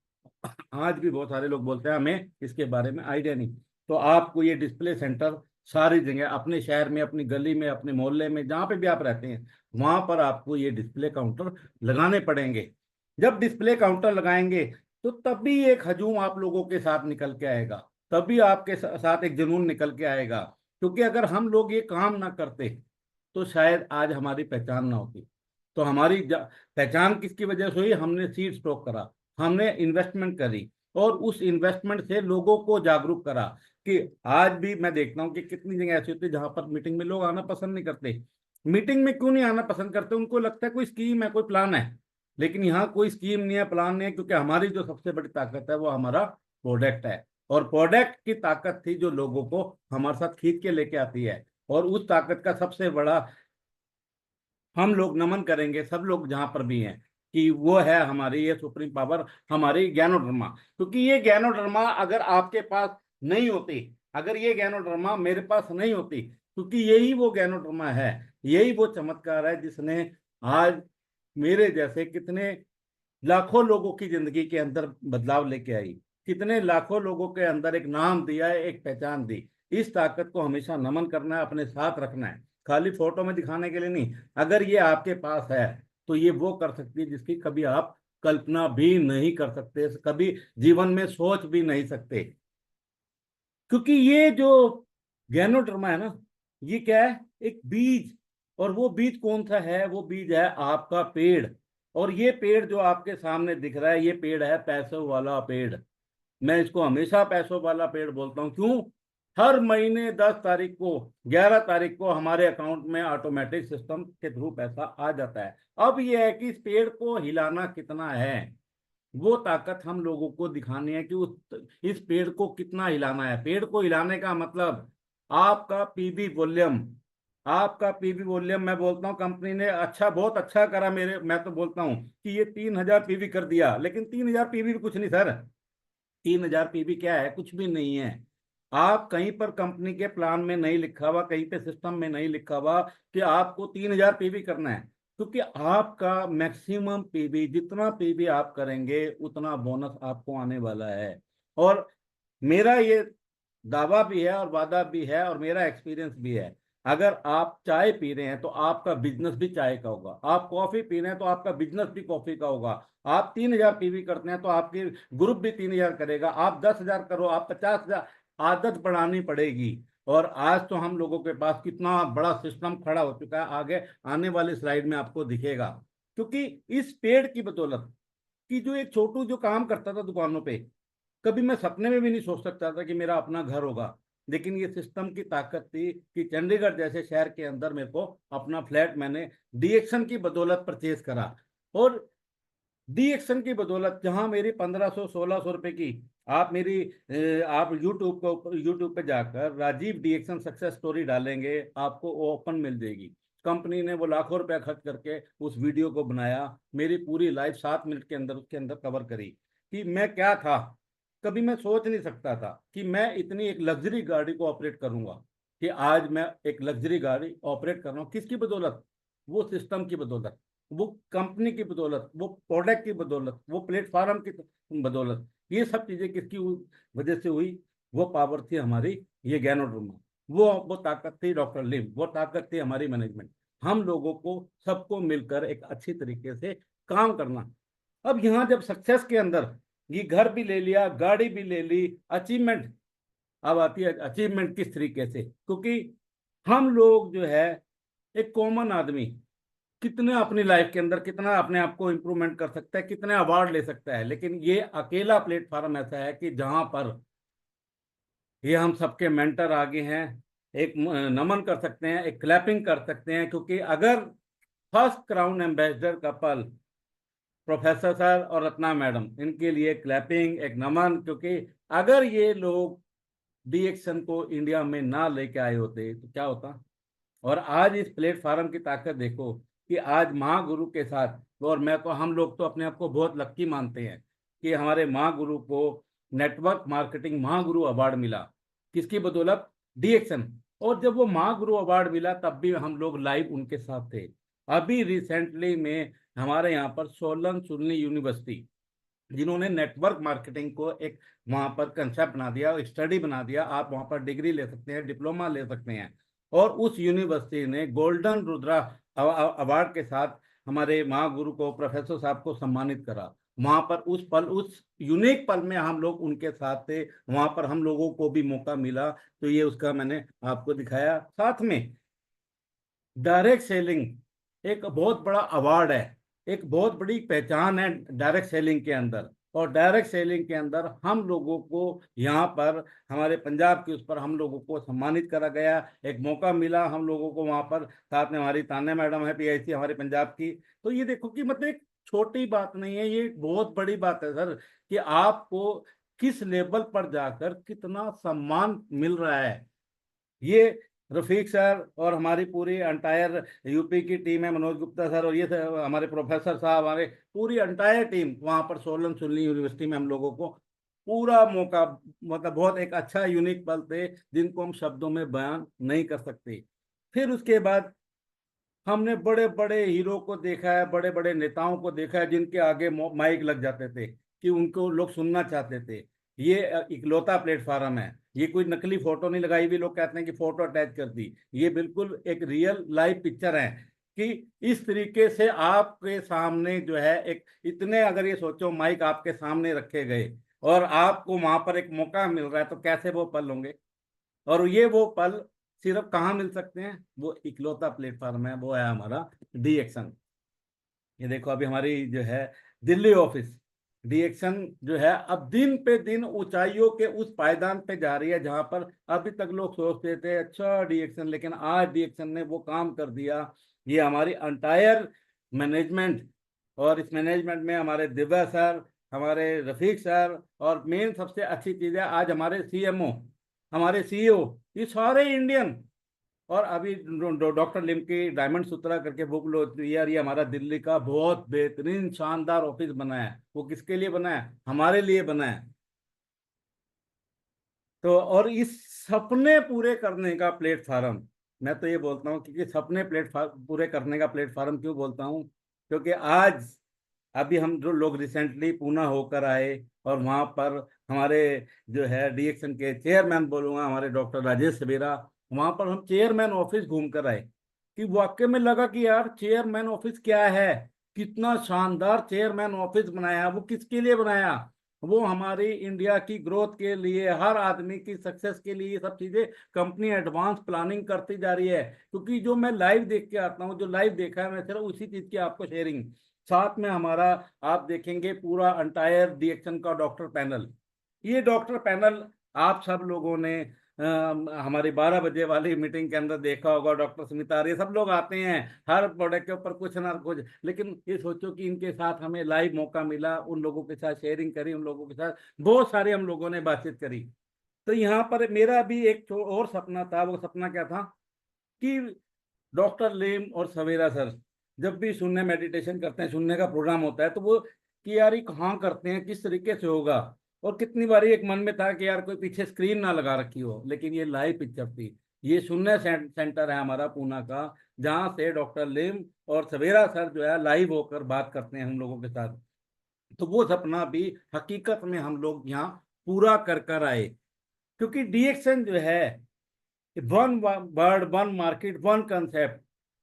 आज भी बहुत सारे लोग बोलते हैं हमें इसके बारे में आइडिया नहीं। तो आपको ये डिस्प्ले सेंटर सारी जगह, अपने शहर में, अपनी गली में, अपने मोहल्ले में, जहाँ पे भी आप रहते हैं, वहां पर आपको ये डिस्प्ले काउंटर लगाने पड़ेंगे। जब डिस्प्ले काउंटर लगाएंगे तो तभी एक हजूम आप लोगों के साथ निकल के आएगा, तभी आपके साथ एक जुनून निकल के आएगा। क्योंकि अगर हम लोग ये काम ना करते तो शायद आज हमारी पहचान ना होती। तो हमारी पहचान किसकी वजह से हुई? हमने सीड स्टॉक करा, हमने इन्वेस्टमेंट करी, और उस इन्वेस्टमेंट से लोगों को जागरूक करा। कि आज भी मैं देखता हूँ कि कितनी जगह ऐसी होती है जहां पर मीटिंग में लोग आना पसंद नहीं करते। मीटिंग में क्यों नहीं आना पसंद करते? उनको लगता है कोई स्कीम है, कोई प्लान है, लेकिन यहाँ कोई स्कीम नहीं है, प्लान नहीं है, क्योंकि हमारी जो सबसे बड़ी ताकत है वो हमारा प्रोडक्ट है। और प्रोडक्ट की ताकत थी जो लोगों को हमारे साथ खींच के लेके आती है। और उस ताकत का सबसे बड़ा हम लोग नमन करेंगे, सब लोग जहां पर भी हैं, कि वो है हमारी ये सुप्रीम पावर, हमारी ज्ञानोडर्मा। क्योंकि ये ज्ञानोडर्मा अगर आपके पास नहीं होती, अगर ये ज्ञानोडर्मा मेरे पास नहीं होती, क्योंकि यही वो ज्ञानोडर्मा है, यही वो चमत्कार है जिसने आज मेरे जैसे कितने लाखों लोगों की जिंदगी के अंदर बदलाव लेके आई, कितने लाखों लोगों के अंदर एक नाम दिया है, एक पहचान दी। इस ताकत को हमेशा नमन करना है, अपने साथ रखना है, खाली फोटो में दिखाने के लिए नहीं। अगर ये आपके पास है तो ये वो कर सकती है जिसकी कभी आप कल्पना भी नहीं कर सकते, कभी जीवन में सोच भी नहीं सकते। क्योंकि ये जो गैनोडर्मा है ना, ये क्या है? एक बीज। और वो बीज कौन सा है? वो बीज है आपका पेड़। और ये पेड़ जो आपके सामने दिख रहा है, ये पेड़ है पैसों वाला पेड़। मैं इसको हमेशा पैसों वाला पेड़ बोलता हूँ। क्यों? हर महीने 10 तारीख को, 11 तारीख को हमारे अकाउंट में ऑटोमेटिक सिस्टम के थ्रू पैसा आ जाता है। अब यह है कि इस पेड़ को हिलाना कितना है, वो ताकत हम लोगों को दिखानी है कि इस पेड़ को कितना हिलाना है। पेड़ को हिलाने का मतलब आपका पीवी वॉल्यूम, आपका पीवी वॉल्यूम। मैं बोलता हूँ कंपनी ने अच्छा, बहुत अच्छा करा मेरे, मैं तो बोलता हूँ कि ये 3000 पीवी कर दिया, लेकिन 3000 पीवी भी कुछ नहीं सर। 3000 पीवी क्या है? कुछ भी नहीं है। आप कहीं पर कंपनी के प्लान में नहीं लिखा हुआ, कहीं पे सिस्टम में नहीं लिखा हुआ कि आपको 3000 पीवी करना है, क्योंकि आपका मैक्सिमम पीवी, जितना पीवी आप करेंगे उतना बोनस आपको आने वाला है। और मेरा ये दावा भी है और वादा भी है और मेरा एक्सपीरियंस भी है। अगर आप चाय पी रहे हैं तो आपका बिजनेस भी चाय का होगा, आप कॉफी पी रहे हैं तो आपका बिजनेस भी कॉफी का होगा, आप 3000 पीवी करते हैं तो आपके ग्रुप भी 3000 करेगा, आप 10,000 करो, आप 50,000। आदत बढ़ानी पड़ेगी। और आज तो हम लोगों के पास कितना बड़ा सिस्टम खड़ा हो चुका है, आगे आने वाली स्लाइड में आपको दिखेगा। क्योंकि इस पेड़ की बदौलत, कि जो एक छोटू जो काम करता था दुकानों पे, कभी मैं सपने में भी नहीं सोच सकता था कि मेरा अपना घर होगा, लेकिन ये सिस्टम की ताकत थी कि चंडीगढ़ जैसे शहर के अंदर मेरे को अपना फ्लैट मैंने डीएक्शन की बदौलत परचेज करा। और डीएक्शन की बदौलत जहां मेरी 1500-1600 रुपए की, आप मेरी आप यूट्यूब पे जाकर राजीव डीएक्शन सक्सेस स्टोरी डालेंगे, आपको ओपन मिल जाएगी। कंपनी ने वो लाखों रुपया खर्च करके उस वीडियो को बनाया, मेरी पूरी लाइफ 7 मिनट के अंदर उसके अंदर कवर करी कि मैं क्या था। कभी मैं सोच नहीं सकता था कि मैं इतनी एक लग्जरी गाड़ी को ऑपरेट करूंगा, कि आज मैं एक लग्जरी गाड़ी ऑपरेट कर रहा हूँ। किसकी बदौलत? वो सिस्टम की बदौलत, वो कंपनी की बदौलत, वो प्रोडक्ट की बदौलत, वो प्लेटफॉर्म की बदौलत, ये सब चीजें किसकी वजह से हुई? वो पावर थी हमारी ये गैनोड्रोमा, वो ताकत थी डॉक्टर लिम, वो ताकत थी हमारी मैनेजमेंट। हम लोगों को सबको मिलकर एक अच्छी तरीके से काम करना। अब यहाँ जब सक्सेस के अंदर ये घर भी ले लिया, गाड़ी भी ले ली, अचीवमेंट, अब आती है अचीवमेंट किस तरीके से, क्योंकि हम लोग जो है एक कॉमन आदमी कितने अपनी लाइफ के अंदर कितना अपने आप को इम्प्रूवमेंट कर सकता है, कितने अवार्ड ले सकता है, लेकिन ये अकेला प्लेटफॉर्म ऐसा है कि जहां पर ये हम सबके मेंटर आगे हैं, एक नमन कर सकते हैं, एक क्लैपिंग कर सकते हैं, क्योंकि अगर first crown ambassador couple professor sir और रत्ना मैडम, इनके लिए क्लैपिंग, एक नमन, क्योंकि अगर ये लोग डीएक्शन को इंडिया में ना लेके आए होते तो क्या होता। और आज इस प्लेटफॉर्म की ताकत देखो कि आज महागुरु के साथ, और मैं तो, हम लोग तो अपने आप को बहुत लक्की मानते हैं कि हमारे महागुरु को नेटवर्क मार्केटिंग महागुरु अवार्ड मिला। किसकी बदौलत? डीएक्शन। और जब वो महागुरु अवार्ड मिला तब भी हम लोग लाइव उनके साथ थे। अभी रिसेंटली में हमारे यहाँ पर सोलन सुन्नी यूनिवर्सिटी, जिन्होंने नेटवर्क मार्केटिंग को एक वहाँ पर कंसेप्ट बना दिया, स्टडी बना दिया, आप वहाँ पर डिग्री ले सकते हैं, डिप्लोमा ले सकते हैं, और उस यूनिवर्सिटी ने गोल्डन रुद्रा अवार्ड के साथ हमारे महागुरु को, प्रोफेसर साहब को सम्मानित करा। वहां पर उस पल, उस यूनिक पल में हम लोग उनके साथ थे, वहां पर हम लोगों को भी मौका मिला, तो ये उसका मैंने आपको दिखाया। साथ में डायरेक्ट सेलिंग एक बहुत बड़ा अवार्ड है, एक बहुत बड़ी पहचान है डायरेक्ट सेलिंग के अंदर। और डायरेक्ट सेलिंग के अंदर हम लोगों को यहाँ पर हमारे पंजाब के उस पर हम लोगों को सम्मानित करा गया, एक मौका मिला हम लोगों को वहाँ पर। साथ में हमारी तान्या मैडम है पीआईसी हमारे पंजाब की। तो ये देखो कि मतलब एक छोटी बात नहीं है, ये बहुत बड़ी बात है सर, कि आपको किस लेवल पर जाकर कितना सम्मान मिल रहा है। ये रफीक सर और हमारी पूरी अंटायर यूपी की टीम है, मनोज गुप्ता सर और ये हमारे प्रोफेसर साहब, हमारे पूरी अंटायर टीम वहाँ पर सोलन सुन्नी यूनिवर्सिटी में हम लोगों को पूरा मौका, मतलब बहुत एक अच्छा यूनिक पल थे जिनको हम शब्दों में बयान नहीं कर सकते। फिर उसके बाद हमने बड़े बड़े हीरो को देखा है, बड़े बड़े नेताओं को देखा है जिनके आगे माइक लग जाते थे कि उनको लोग सुनना चाहते थे। ये इकलौता प्लेटफॉर्म है, ये कोई नकली फोटो नहीं लगाई हुई, लोग कहते हैं कि फोटो अटैच कर दी, ये बिल्कुल एक रियल लाइव पिक्चर है कि इस तरीके से आपके सामने जो है एक इतने, अगर ये सोचो माइक आपके सामने रखे गए और आपको वहां पर एक मौका मिल रहा है तो कैसे वो पल होंगे। और ये वो पल सिर्फ कहाँ मिल सकते हैं? वो इकलौता प्लेटफॉर्म है, वो है हमारा डीएक्शन। ये देखो अभी हमारी जो है दिल्ली ऑफिस डीएक्शन जो है अब दिन पे दिन ऊंचाइयों के उस पायदान पे जा रही है, जहां पर अभी तक लोग सोचते थे अच्छा डीएक्शन, लेकिन आज डीएक्शन ने वो काम कर दिया। ये हमारी अंटायर मैनेजमेंट, और इस मैनेजमेंट में हमारे दिव्या सर, हमारे रफीक सर, और मेन सबसे अच्छी चीज है आज हमारे सीएमओ, हमारे सीईओ, ये सारे इंडियन। और अभी डॉक्टर लिम की डायमंड सूत्रा करके बुक लो यार, ये हमारा दिल्ली का बहुत बेहतरीन शानदार ऑफिस बना है। वो किसके लिए बना है? हमारे लिए बना है। तो और इस सपने पूरे करने का प्लेटफॉर्म, मैं तो ये बोलता हूँ कि सपने प्लेटफॉर्म पूरे करने का प्लेटफॉर्म क्यों बोलता हूँ, क्योंकि आज अभी हम जो लोग रिसेंटली पूना होकर आए और वहाँ पर हमारे जो है डीएक्शन के चेयरमैन बोलूँगा, हमारे डॉक्टर राजेश सवेरा, वहाँ पर हम चेयरमैन ऑफिस घूम कर आए कि वाकई में लगा कि यार चेयरमैन ऑफिस क्या है, कितना शानदार चेयरमैन ऑफिस बनाया। वो किसके लिए बनाया? वो हमारी इंडिया की ग्रोथ के लिए, हर आदमी की सक्सेस के लिए, ये सब चीजें कंपनी एडवांस प्लानिंग करती जा रही है। क्योंकि जो मैं लाइव देख के आता हूँ, जो लाइव देखा है, मैं सिर्फ उसी चीज की आपको शेयरिंग। साथ में हमारा आप देखेंगे पूरा अंटायर डीएक्शन का डॉक्टर पैनल, ये डॉक्टर पैनल आप सब लोगों ने हमारी 12 बजे वाली मीटिंग के अंदर देखा होगा। डॉक्टर स्मिता, ये सब लोग आते हैं हर प्रोडक्ट के ऊपर कुछ ना कुछ, लेकिन ये सोचो कि इनके साथ हमें लाइव मौका मिला, उन लोगों के साथ शेयरिंग करी, उन लोगों के साथ बहुत सारे हम लोगों ने बातचीत करी। तो यहाँ पर मेरा भी एक और सपना था। वो सपना क्या था कि डॉक्टर लेम और सवेरा सर जब भी सुनने मेडिटेशन करते हैं, सुनने का प्रोग्राम होता है, तो वो कि यार ये कहाँ करते हैं, किस तरीके से होगा। और कितनी बारी एक मन में था कि यार कोई पीछे स्क्रीन ना लगा रखी हो, लेकिन ये लाइव पिक्चर थी। ये शून्य सेंटर है हमारा पूना का, जहाँ से डॉक्टर लिम और सवेरा सर जो है लाइव होकर बात करते हैं हम लोगों के साथ। तो वो सपना भी हकीकत में हम लोग यहाँ पूरा कर कर आए, क्योंकि डीएक्सन जो है one word one market one concept,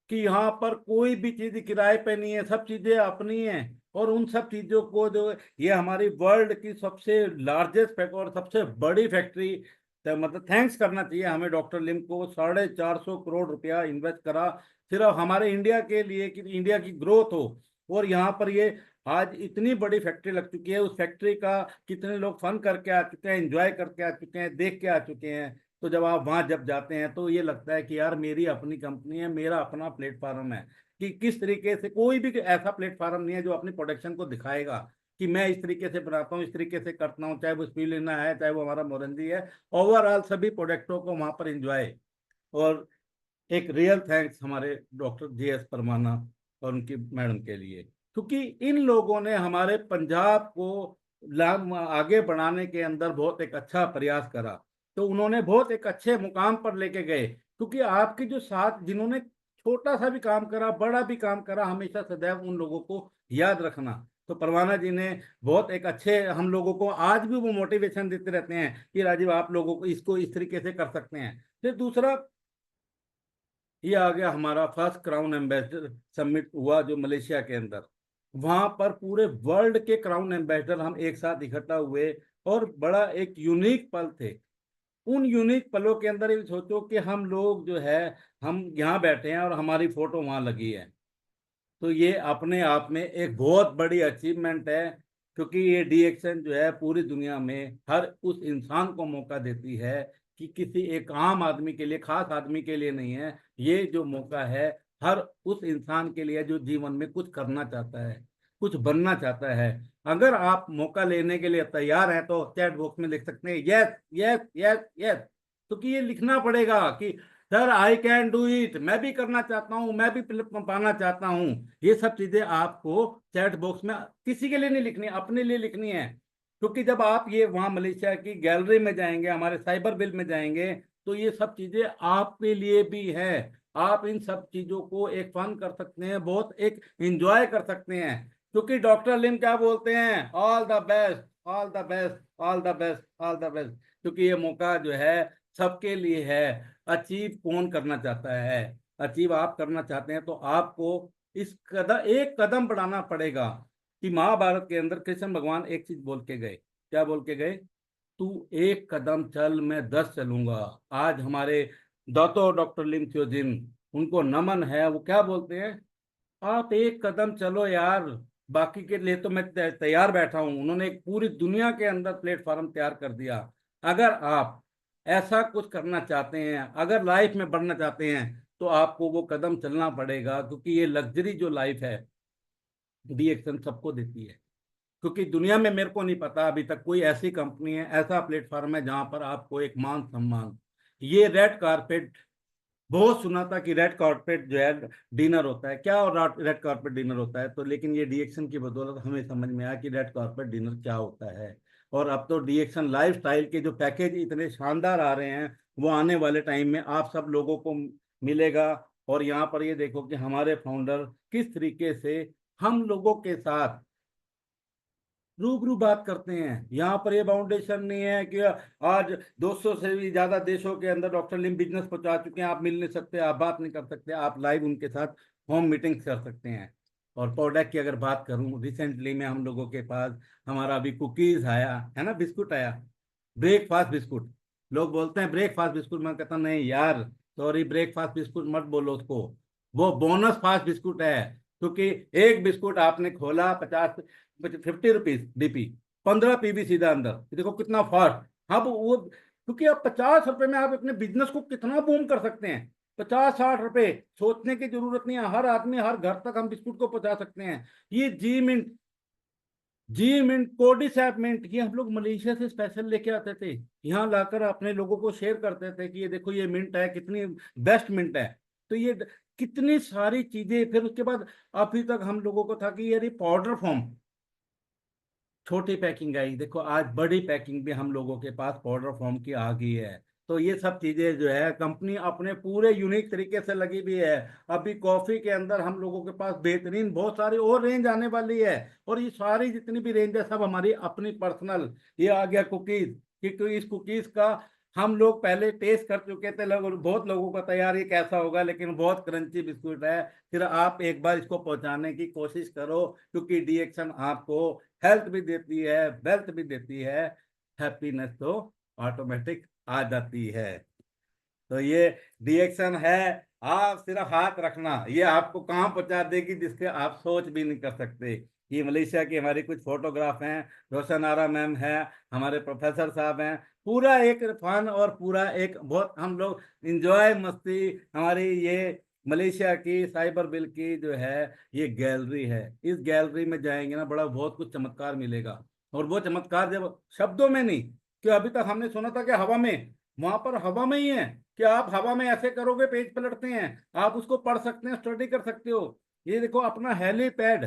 कि यहाँ पर कोई भी चीज किराए पे नहीं है, सब चीजें अपनी हैं। और उन सब चीजों को जो ये हमारी वर्ल्ड की सबसे लार्जेस्ट और सबसे बड़ी फैक्ट्री, मतलब थैंक्स करना चाहिए हमें डॉक्टर लिम को, 450 करोड़ रुपया इन्वेस्ट करा सिर्फ हमारे इंडिया के लिए कि इंडिया की ग्रोथ हो। और यहाँ पर ये आज इतनी बड़ी फैक्ट्री लग चुकी है, उस फैक्ट्री का कितने लोग फन करके आ चुके हैं, एंजॉय करके आ चुके हैं, देख के आ चुके हैं। तो जब आप वहां जब जाते हैं तो ये लगता है कि यार मेरी अपनी कंपनी है, मेरा अपना प्लेटफॉर्म है, कि किस तरीके से कोई भी ऐसा प्लेटफॉर्म नहीं है जो अपनी प्रोडक्शन को दिखाएगा कि मैं इस तरीके से बनाता हूँ, इस तरीके से करता हूँ, चाहे वो स्पीलिना है, चाहे वो हमारा मोरंजी है, ओवरऑल सभी प्रोडक्टों को वहां पर एंजॉय। और एक रियल थैंक्स हमारे डॉक्टर JS परमाना और उनकी मैडम के लिए, क्योंकि इन लोगों ने हमारे पंजाब को आगे बढ़ाने के अंदर बहुत एक अच्छा प्रयास करा। तो उन्होंने बहुत एक अच्छे मुकाम पर लेके गए, क्योंकि आपके जो साथ जिन्होंने छोटा सा भी काम करा, बड़ा भी काम करा, हमेशा सदैव उन लोगों को याद रखना। तो परवाना जी ने बहुत एक अच्छे हम लोगों को आज भी वो मोटिवेशन देते रहते हैं कि राजीव आप लोगों को इसको इस तरीके से कर सकते हैं। फिर दूसरा ये आ गया हमारा फर्स्ट क्राउन एम्बेसडर समिट हुआ जो मलेशिया के अंदर, वहां पर पूरे वर्ल्ड के क्राउन एम्बेसडर हम एक साथ इकट्ठा हुए, और बड़ा एक यूनिक पल थे। उन यूनिक पलों के अंदर ये सोचो कि हम लोग जो है हम यहाँ बैठे हैं और हमारी फोटो वहां लगी है, तो ये अपने आप में एक बहुत बड़ी अचीवमेंट है। क्योंकि ये डीएक्सन जो है पूरी दुनिया में हर उस इंसान को मौका देती है, कि किसी एक आम आदमी के लिए, खास आदमी के लिए नहीं है, ये जो मौका है हर उस इंसान के लिए जो जीवन में कुछ करना चाहता है, कुछ बनना चाहता है। अगर आप मौका लेने के लिए तैयार हैं तो चैट बॉक्स में लिख सकते हैं यस यस यस यस। तो कि ये लिखना पड़ेगा कि sir I can do it, मैं भी करना चाहता हूँ, मैं भी पाना चाहता हूँ। ये सब चीजें आपको चैट बॉक्स में किसी के लिए नहीं लिखनी, अपने लिए लिखनी है। क्योंकि जब आप ये वहां मलेशिया की गैलरी में जाएंगे, हमारे साइबर बिल में जाएंगे, तो ये सब चीजें आपके लिए भी है। आप इन सब चीजों को एक फन कर सकते हैं, बहुत एक इंजॉय कर सकते हैं। क्योंकि डॉक्टर लिम क्या बोलते हैं, all the best all the best all the best all the best. क्योंकि ये मौका जो है सबके लिए है। अचीव कौन करना चाहता है, अचीव आप करना चाहते हैं तो आपको इस कदम एक कदम बढ़ाना पड़ेगा। कि महाभारत के अंदर कृष्ण भगवान एक चीज बोल के गए, क्या बोल के गए, तू एक कदम चल मैं 10 चलूंगा। आज हमारे दातो डॉक्टर लिम थ्योजिन, उनको नमन है, वो क्या बोलते हैं, आप एक कदम चलो यार, बाकी के लिए तो मैं तैयार बैठा हूं। उन्होंने एक पूरी दुनिया के अंदर प्लेटफॉर्म तैयार कर दिया। अगर आप ऐसा कुछ करना चाहते हैं, अगर लाइफ में बढ़ना चाहते हैं, तो आपको वो कदम चलना पड़ेगा। क्योंकि ये लग्जरी जो लाइफ है डीएक्सन सबको देती है। क्योंकि दुनिया में मेरे को नहीं पता अभी तक कोई ऐसी कंपनी है, ऐसा प्लेटफॉर्म है जहां पर आपको एक मान सम्मान, ये रेड कारपेट, बहुत सुना था कि रेड कारपेट जो है डिनर होता है क्या, और रेड कारपेट डिनर होता है, तो लेकिन ये डीएक्सन की बदौलत हमें समझ में आया कि रेड कारपेट डिनर क्या होता है। और अब तो डीएक्सन लाइफस्टाइल के जो पैकेज इतने शानदार आ रहे हैं, वो आने वाले टाइम में आप सब लोगों को मिलेगा। और यहाँ पर ये देखो कि हमारे फाउंडर किस तरीके से हम लोगों के साथ रूबरू बात करते हैं। यहाँ पर ये बाउंडेशन नहीं है कि आज 200 से भी ज्यादा देशों के अंदर डॉक्टर लिम बिजनेस पहुंचा चुके हैं, आप मिल नहीं सकते, आप बात नहीं कर सकते, आप लाइव उनके साथ होम मीटिंग्स कर सकते हैं। और प्रोडक्ट की अगर बात करूं, रिसेंटली में हम लोगों के पास हमारा अभी कुकीज आया है ना, बिस्कुट आया, ब्रेकफास्ट बिस्कुट। लोग बोलते हैं ब्रेकफास्ट बिस्कुट, मैं कहता नहीं यार, सॉरी ब्रेकफास्ट बिस्कुट मत बोलो उसको, वो बोनस फास्ट बिस्कुट है। क्योंकि एक बिस्कुट आपने खोला 50 रुपीज डीपी, 15 पीबी सीधा अंदर, देखो कितना फास्ट। हाँ वो क्योंकि आप 50 रुपए में आप अपने बिजनेस को कितना बूम कर सकते हैं। 50-60 रुपए सोचने की जरूरत नहीं है, हर आदमी हर घर तक हम बिस्कुट को पहुंचा सकते हैं। ये जी मिंट कोडिसैप मिंट, ये हम लोग मलेशिया से स्पेशल लेके आते थे, यहाँ लाकर अपने लोगों को शेयर करते थे कि ये देखो ये मिंट है, कितनी बेस्ट मिंट है। तो ये कितनी सारी चीजें, फिर उसके बाद अभी तक हम लोगों को था कि यार ये पाउडर फॉर्म, छोटी पैकिंग आई, देखो आज बड़ी पैकिंग भी हम लोगों के पास पाउडर फॉर्म की आ गई है। तो ये सब चीजें जो है कंपनी अपने पूरे यूनिक तरीके से लगी हुई है। अभी कॉफी के अंदर हम लोगों के पास बेहतरीन बहुत सारी और रेंज आने वाली है, और ये सारी जितनी भी रेंज है सब हमारी अपनी पर्सनल। ये आ गया कुकीज, क्योंकि इस कुकीज का हम लोग पहले टेस्ट कर चुके थे, बहुत लोगों का तैयार ये कैसा होगा, लेकिन बहुत क्रंची बिस्कुट है। फिर आप एक बार इसको पहुंचाने की कोशिश करो, क्योंकि डीएक्शन आपको हेल्थ भी देती है, वेल्थ भी देती है, हैप्पीनेस तो ऑटोमेटिक आ जाती है। तो ये डीएक्शन है, आप सिर्फ हाथ रखना, ये आपको कहाँ पहुंचा देगी जिसके आप सोच भी नहीं कर सकते। ये मलेशिया की हमारी कुछ फोटोग्राफ हैं, रोशन आरा मैम है, हमारे प्रोफेसर साहब हैं, पूरा एक फन और पूरा एक बहुत हम लोग इंजॉय मस्ती। हमारी ये मलेशिया की साइबर बिल की जो है ये गैलरी है, इस गैलरी में जाएंगे ना बड़ा बहुत कुछ चमत्कार मिलेगा। और वो चमत्कार जब शब्दों में नहीं, कि अभी तक हमने सुना था कि हवा में, वहां पर हवा में ही है कि आप हवा में ऐसे करोगे पेज पलटते हैं, आप उसको पढ़ सकते हैं, स्टडी कर सकते हो। ये देखो अपना हेलीपैड,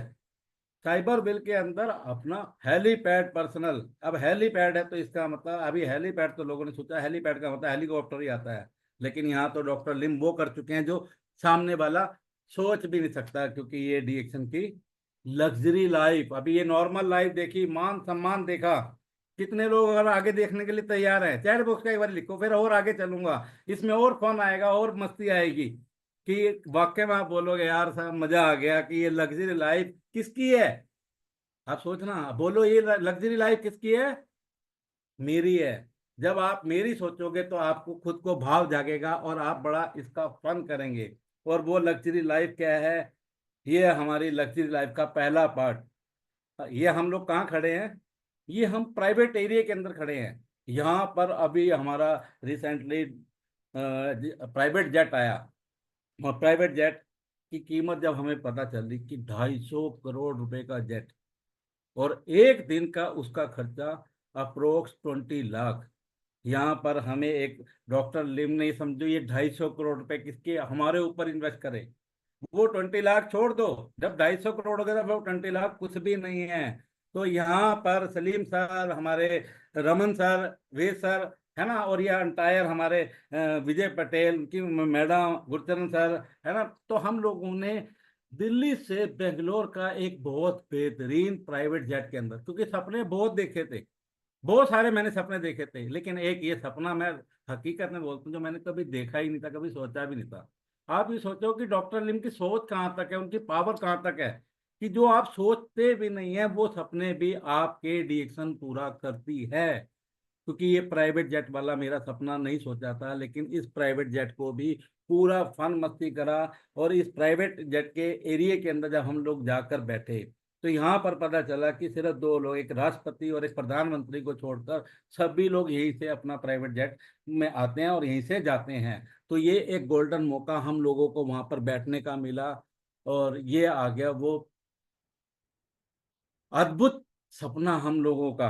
साइबर बिल के अंदर अपना हेलीपैड पर्सनल। अब हेलीपैड है तो इसका मतलब, अभी हेलीपैड तो लोगों ने सोचा हेलीपैड का मतलब हेलीकॉप्टर ही आता है, लेकिन यहाँ तो डॉक्टर लिम वो कर चुके हैं जो सामने वाला सोच भी नहीं सकता, क्योंकि ये डीएक्शन की लग्जरी लाइफ। अभी ये नॉर्मल लाइफ देखी, मान सम्मान देखा, कितने लोग अगर आगे देखने के लिए तैयार हैं चैट बॉक्स का एक बार लिखो, फिर और आगे चलूंगा, इसमें और फन आएगा और मस्ती आएगी, कि वाकई में आप बोलोगे यार साहब मजा आ गया, कि ये लग्जरी लाइफ किसकी है। आप सोचना, बोलो ये लग्जरी लाइफ किसकी है, मेरी है। जब आप मेरी सोचोगे तो आपको खुद को भाव जागेगा और आप बड़ा इसका फन करेंगे। और वो लग्जरी लाइफ क्या है, ये हमारी लग्जरी लाइफ का पहला पार्ट। ये हम लोग कहाँ खड़े हैं, ये हम प्राइवेट एरिया के अंदर खड़े हैं। यहाँ पर अभी हमारा रिसेंटली प्राइवेट जेट आया, और प्राइवेट जेट की कीमत जब हमें पता चली कि 250 करोड़ रुपए का जेट, और एक दिन का उसका खर्चा अप्रोक्स 20 लाख। यहाँ पर हमें एक डॉक्टर लिम ने समझो ये 250 करोड़ रुपए किसके हमारे ऊपर इन्वेस्ट करे, वो 20 लाख छोड़ दो, जब 250 करोड़ हो गया तो 20 लाख कुछ भी नहीं है। तो यहाँ पर सलीम सर, हमारे रमन सर, वे सर है ना, और ये अंटायर हमारे विजय पटेल की मैडम, गुरचरण सर है ना, तो हम लोगों ने दिल्ली से बेंगलोर का एक बहुत बेहतरीन प्राइवेट जेट के अंदर, क्योंकि सपने बहुत देखे थे, बहुत सारे मैंने सपने देखे थे, लेकिन एक ये सपना मैं हकीकत में बोलता हूँ जो मैंने कभी देखा ही नहीं था, कभी सोचा भी नहीं था। आप ये सोचो कि डॉक्टर लिम की सोच कहाँ तक है, उनकी पावर कहाँ तक है, कि जो आप सोचते भी नहीं है वो सपने भी आपके डीएक्शन पूरा करती है। क्योंकि ये प्राइवेट जेट वाला मेरा सपना नहीं सोचा था, लेकिन इस प्राइवेट जेट को भी पूरा फन मस्ती करा। और इस प्राइवेट जेट के एरिया के अंदर जब हम लोग जाकर बैठे तो यहाँ पर पता चला कि सिर्फ दो लोग, एक राष्ट्रपति और एक प्रधानमंत्री को छोड़कर सभी लोग यहीं से अपना प्राइवेट जेट में आते हैं और यहीं से जाते हैं। तो ये एक गोल्डन मौका हम लोगों को वहां पर बैठने का मिला, और ये आ गया वो अद्भुत सपना हम लोगों का,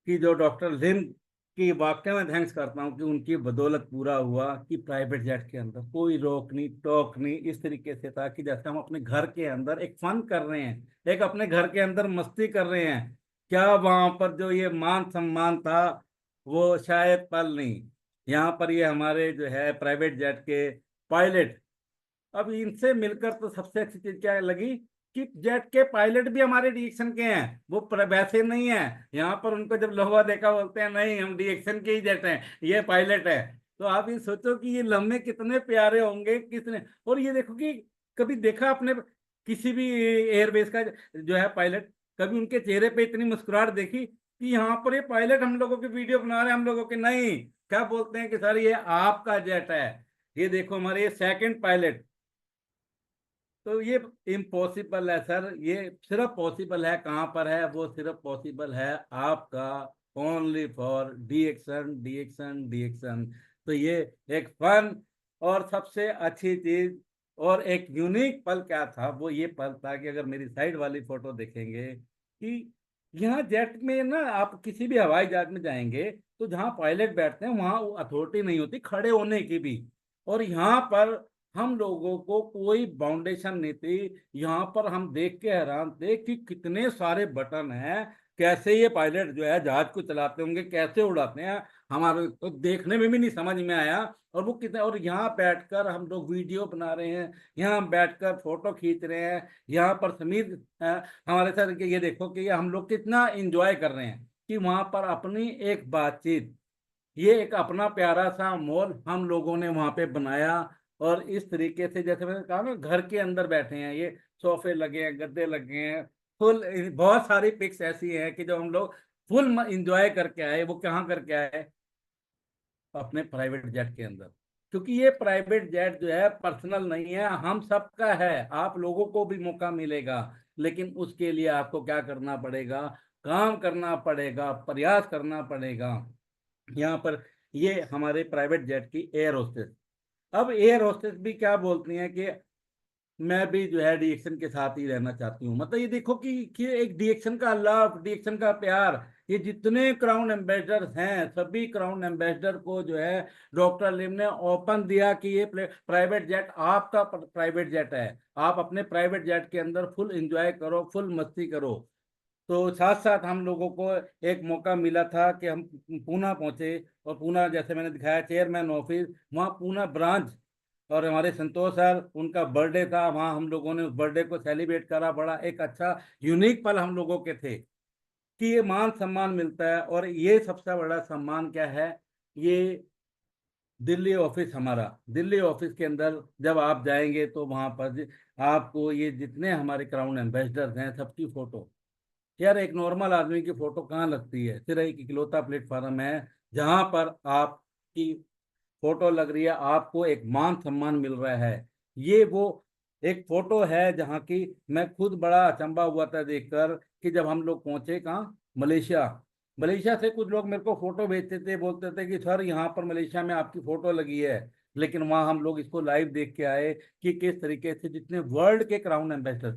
कि जो डॉक्टर लिम की वाकई में थैंक्स करता हूँ कि उनकी बदौलत पूरा हुआ, कि प्राइवेट जेट के अंदर कोई रोक नहीं टोक नहीं, इस तरीके से था कि जैसे हम अपने घर के अंदर एक फन कर रहे हैं, एक अपने घर के अंदर मस्ती कर रहे हैं। क्या वहां पर जो ये मान सम्मान था वो शायद पल नहीं। यहाँ पर ये हमारे जो है प्राइवेट जेट के पायलट, अब इनसे मिलकर तो सबसे अच्छी चीज क्या लगी कि जेट के पायलट भी हमारे डीएक्शन के हैं, वो वैसे नहीं है। यहाँ पर उनको जब लोहा देखा बोलते हैं नहीं हम डीएक्शन के ही जेट हैं, ये पायलट है। तो आप ये सोचो कि ये लम्हे कितने प्यारे होंगे कितने। और ये देखो कि कभी देखा आपने किसी भी एयरबेस का जो है पायलट, कभी उनके चेहरे पे इतनी मुस्कुराहट देखी कि यहाँ पर ये पायलट हम लोगों की वीडियो बना रहे हैं, हम लोगों के नहीं, क्या बोलते हैं कि सर ये आपका जेट है, ये देखो हमारे ये सेकंड पायलट। तो ये इम्पॉसिबल है सर, ये सिर्फ पॉसिबल है कहाँ पर है, वो सिर्फ पॉसिबल है आपका ओनली फॉर डीएक्शन डीएक्शन डीएक्शन। तो ये एक फन और सबसे अच्छी चीज और एक यूनिक पल क्या था, वो ये पल था कि अगर मेरी साइड वाली फोटो देखेंगे कि यहाँ जेट में ना आप किसी भी हवाई जहाज में जाएंगे तो जहाँ पायलट बैठते हैं वहां अथॉरिटी नहीं होती खड़े होने की भी, और यहाँ पर हम लोगों को कोई बाउंडेशन नहीं थी। यहाँ पर हम देख के हैरान थे कि कितने सारे बटन हैं, कैसे ये पायलट जो है जहाज को चलाते होंगे, कैसे उड़ाते हैं, हमारे तो देखने में भी नहीं समझ में आया। और वो कितने, और यहाँ बैठकर हम लोग वीडियो बना रहे हैं, यहाँ बैठकर फोटो खींच रहे हैं, यहाँ पर समीर हमारे साथ ये देखो कि ये हम लोग कितना इंजॉय कर रहे हैं कि वहां पर अपनी एक बातचीत, ये एक अपना प्यारा सा मॉल हम लोगों ने वहां पे बनाया। और इस तरीके से जैसे मैंने कहा ना, घर के अंदर बैठे हैं, ये सोफे लगे हैं, गद्दे लगे हैं, फुल। बहुत सारी पिक्स ऐसी हैं कि जो हम लोग फुल इंजॉय करके आए। वो कहाँ करके आए? अपने प्राइवेट जेट के अंदर। क्योंकि ये प्राइवेट जेट जो है पर्सनल नहीं है, हम सबका है। आप लोगों को भी मौका मिलेगा, लेकिन उसके लिए आपको क्या करना पड़ेगा? काम करना पड़ेगा, प्रयास करना पड़ेगा। यहाँ पर ये हमारे प्राइवेट जेट की एयर होस्टेस, अब एयर होस्टेस भी क्या बोलती हैं कि मैं भी जो है डीएक्शन के साथ ही रहना चाहती हूँ। मतलब ये देखो कि एक डीएक्शन का लव, डीएक्शन का प्यार, ये जितने क्राउन एम्बेसडर हैं सभी क्राउन एम्बेसडर को जो है डॉक्टर लिम ने ओपन दिया कि ये प्राइवेट जेट आपका प्राइवेट जेट है, आप अपने प्राइवेट जेट के अंदर फुल एंजॉय करो, फुल मस्ती करो। तो साथ साथ हम लोगों को एक मौका मिला था कि हम पूना पहुंचे, और पूना जैसे मैंने दिखाया चेयरमैन ऑफिस, वहाँ पूना ब्रांच, और हमारे संतोष सर उनका बर्थडे था, वहाँ हम लोगों ने उस बर्थडे को सेलिब्रेट करा। बड़ा एक अच्छा यूनिक पल हम लोगों के थे कि ये मान सम्मान मिलता है। और ये सबसे बड़ा सम्मान क्या है? ये दिल्ली ऑफिस, हमारा दिल्ली ऑफिस के अंदर जब आप जाएंगे तो वहाँ पर आपको ये जितने हमारे क्राउन एम्बेसडर्स हैं सबकी फोटो, यार एक नॉर्मल आदमी की फोटो कहाँ लगती है? सिर्फ एक इकलौता प्लेटफॉर्म है जहां पर आपकी फोटो लग रही है, आपको एक मान सम्मान मिल रहा है। ये वो एक फोटो है जहाँ की मैं खुद बड़ा अचंभा हुआ था देखकर कि जब हम लोग पहुंचे कहाँ, मलेशिया। मलेशिया से कुछ लोग मेरे को फोटो भेजते थे, बोलते थे कि सर यहाँ पर मलेशिया में आपकी फोटो लगी है। लेकिन वहां हम लोग इसको लाइव देख के आए कि किस तरीके से जितने वर्ल्ड के क्राउन एम्बेसडर,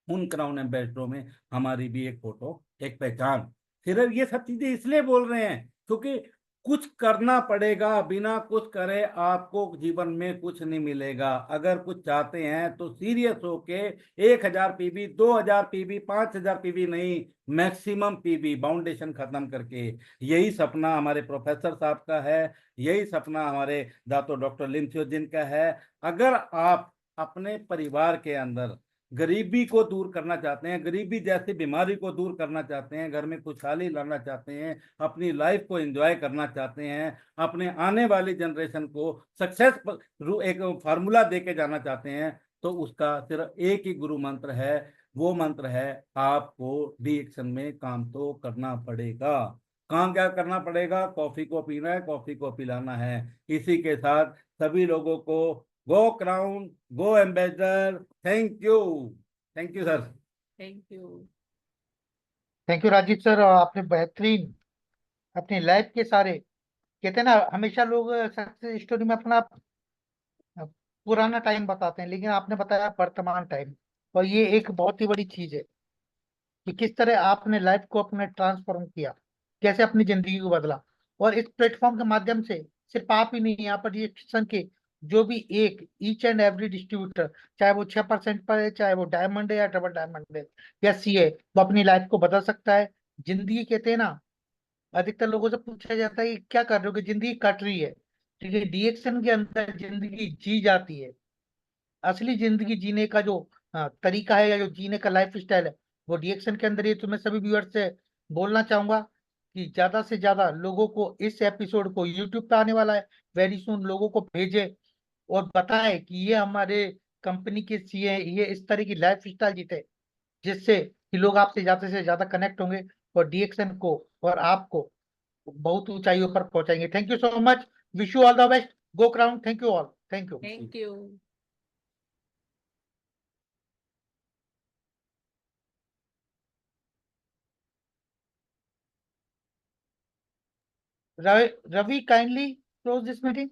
उन क्राउन एम्बेसडरों में हमारी भी एक फोटो, एक पहचान। सिर्फ ये सब चीजें इसलिए बोल रहे हैं क्योंकि कुछ करना पड़ेगा, बिना कुछ करे आपको जीवन में कुछ नहीं मिलेगा। अगर कुछ चाहते हैं तो सीरियस होके 1000 पीबी, 2000 पीबी, 5000 पीबी नहीं, मैक्सिमम पीबी फाउंडेशन खत्म करके। यही सपना हमारे प्रोफेसर साहब का है, यही सपना हमारे दातो डॉक्टर लिमचोजिन का है। अगर आप अपने परिवार के अंदर गरीबी को दूर करना चाहते हैं, गरीबी जैसी बीमारी को दूर करना चाहते हैं, घर में खुशहाली लाना चाहते हैं, अपनी लाइफ को एंजॉय करना चाहते हैं, अपने आने वाली जनरेशन को सक्सेस एक फार्मूला दे के जाना चाहते हैं, तो उसका सिर्फ एक ही गुरु मंत्र है। वो मंत्र है आपको डी एक्शन में काम तो करना पड़ेगा। काम क्या करना पड़ेगा? कॉफी को पीना है, कॉफी को पिलाना है। इसी के साथ सभी लोगों को go crown, go ambassador, thank you. Thank you sir. Thank you. Thank you Rajiv sir, आपने बेहतरीन अपनी लाइफ के सारे, कहते हैं ना, हमेशा लोग सक्सेस स्टोरी में अपना पुराना टाइम बताते हैं, लेकिन आपने बताया वर्तमान टाइम। और ये एक बहुत ही बड़ी चीज है कि किस तरह आपने लाइफ को अपने ट्रांसफॉर्म किया, कैसे अपनी जिंदगी को बदला। और इस प्लेटफॉर्म के माध्यम से सिर्फ आप ही नहीं, यहाँ पर ये शिक्षण के जो भी एक ईच एंड एवरी डिस्ट्रीब्यूटर, चाहे वो 6% पर है, चाहे वो डायमंड है या डबल डायमंड है या सी है, वो अपनी लाइफ को बदल सकता है। जिंदगी, कहते हैं ना, अधिकतर लोगों से पूछा जाता है कि क्या कर रहे हो, कि जिंदगी कट रही है। ठीक है, डीएक्शन के अंदर जिंदगी जी जाती है। असली जिंदगी जीने का जो तरीका है, या जो जीने का लाइफ स्टाइल है, वो डीएक्शन के अंदर ही है। तो मैं सभी व्यूअर्स से बोलना चाहूंगा कि ज्यादा से ज्यादा लोगों को इस एपिसोड को, यूट्यूब पे आने वाला है वेरी सुन, लोगों को भेजे और बताए कि ये हमारे कंपनी के सीए ये इस तरह की लाइफ स्टाइल जीते, जिससे कि लोग आपसे ज्यादा से ज्यादा कनेक्ट होंगे और डीएक्शन को और आपको बहुत ऊंचाइयों पर पहुंचाएंगे। Thank you so much, wish you all the best, go crown, thank you all, thank you. Thank you. Ravi, kindly close this meeting.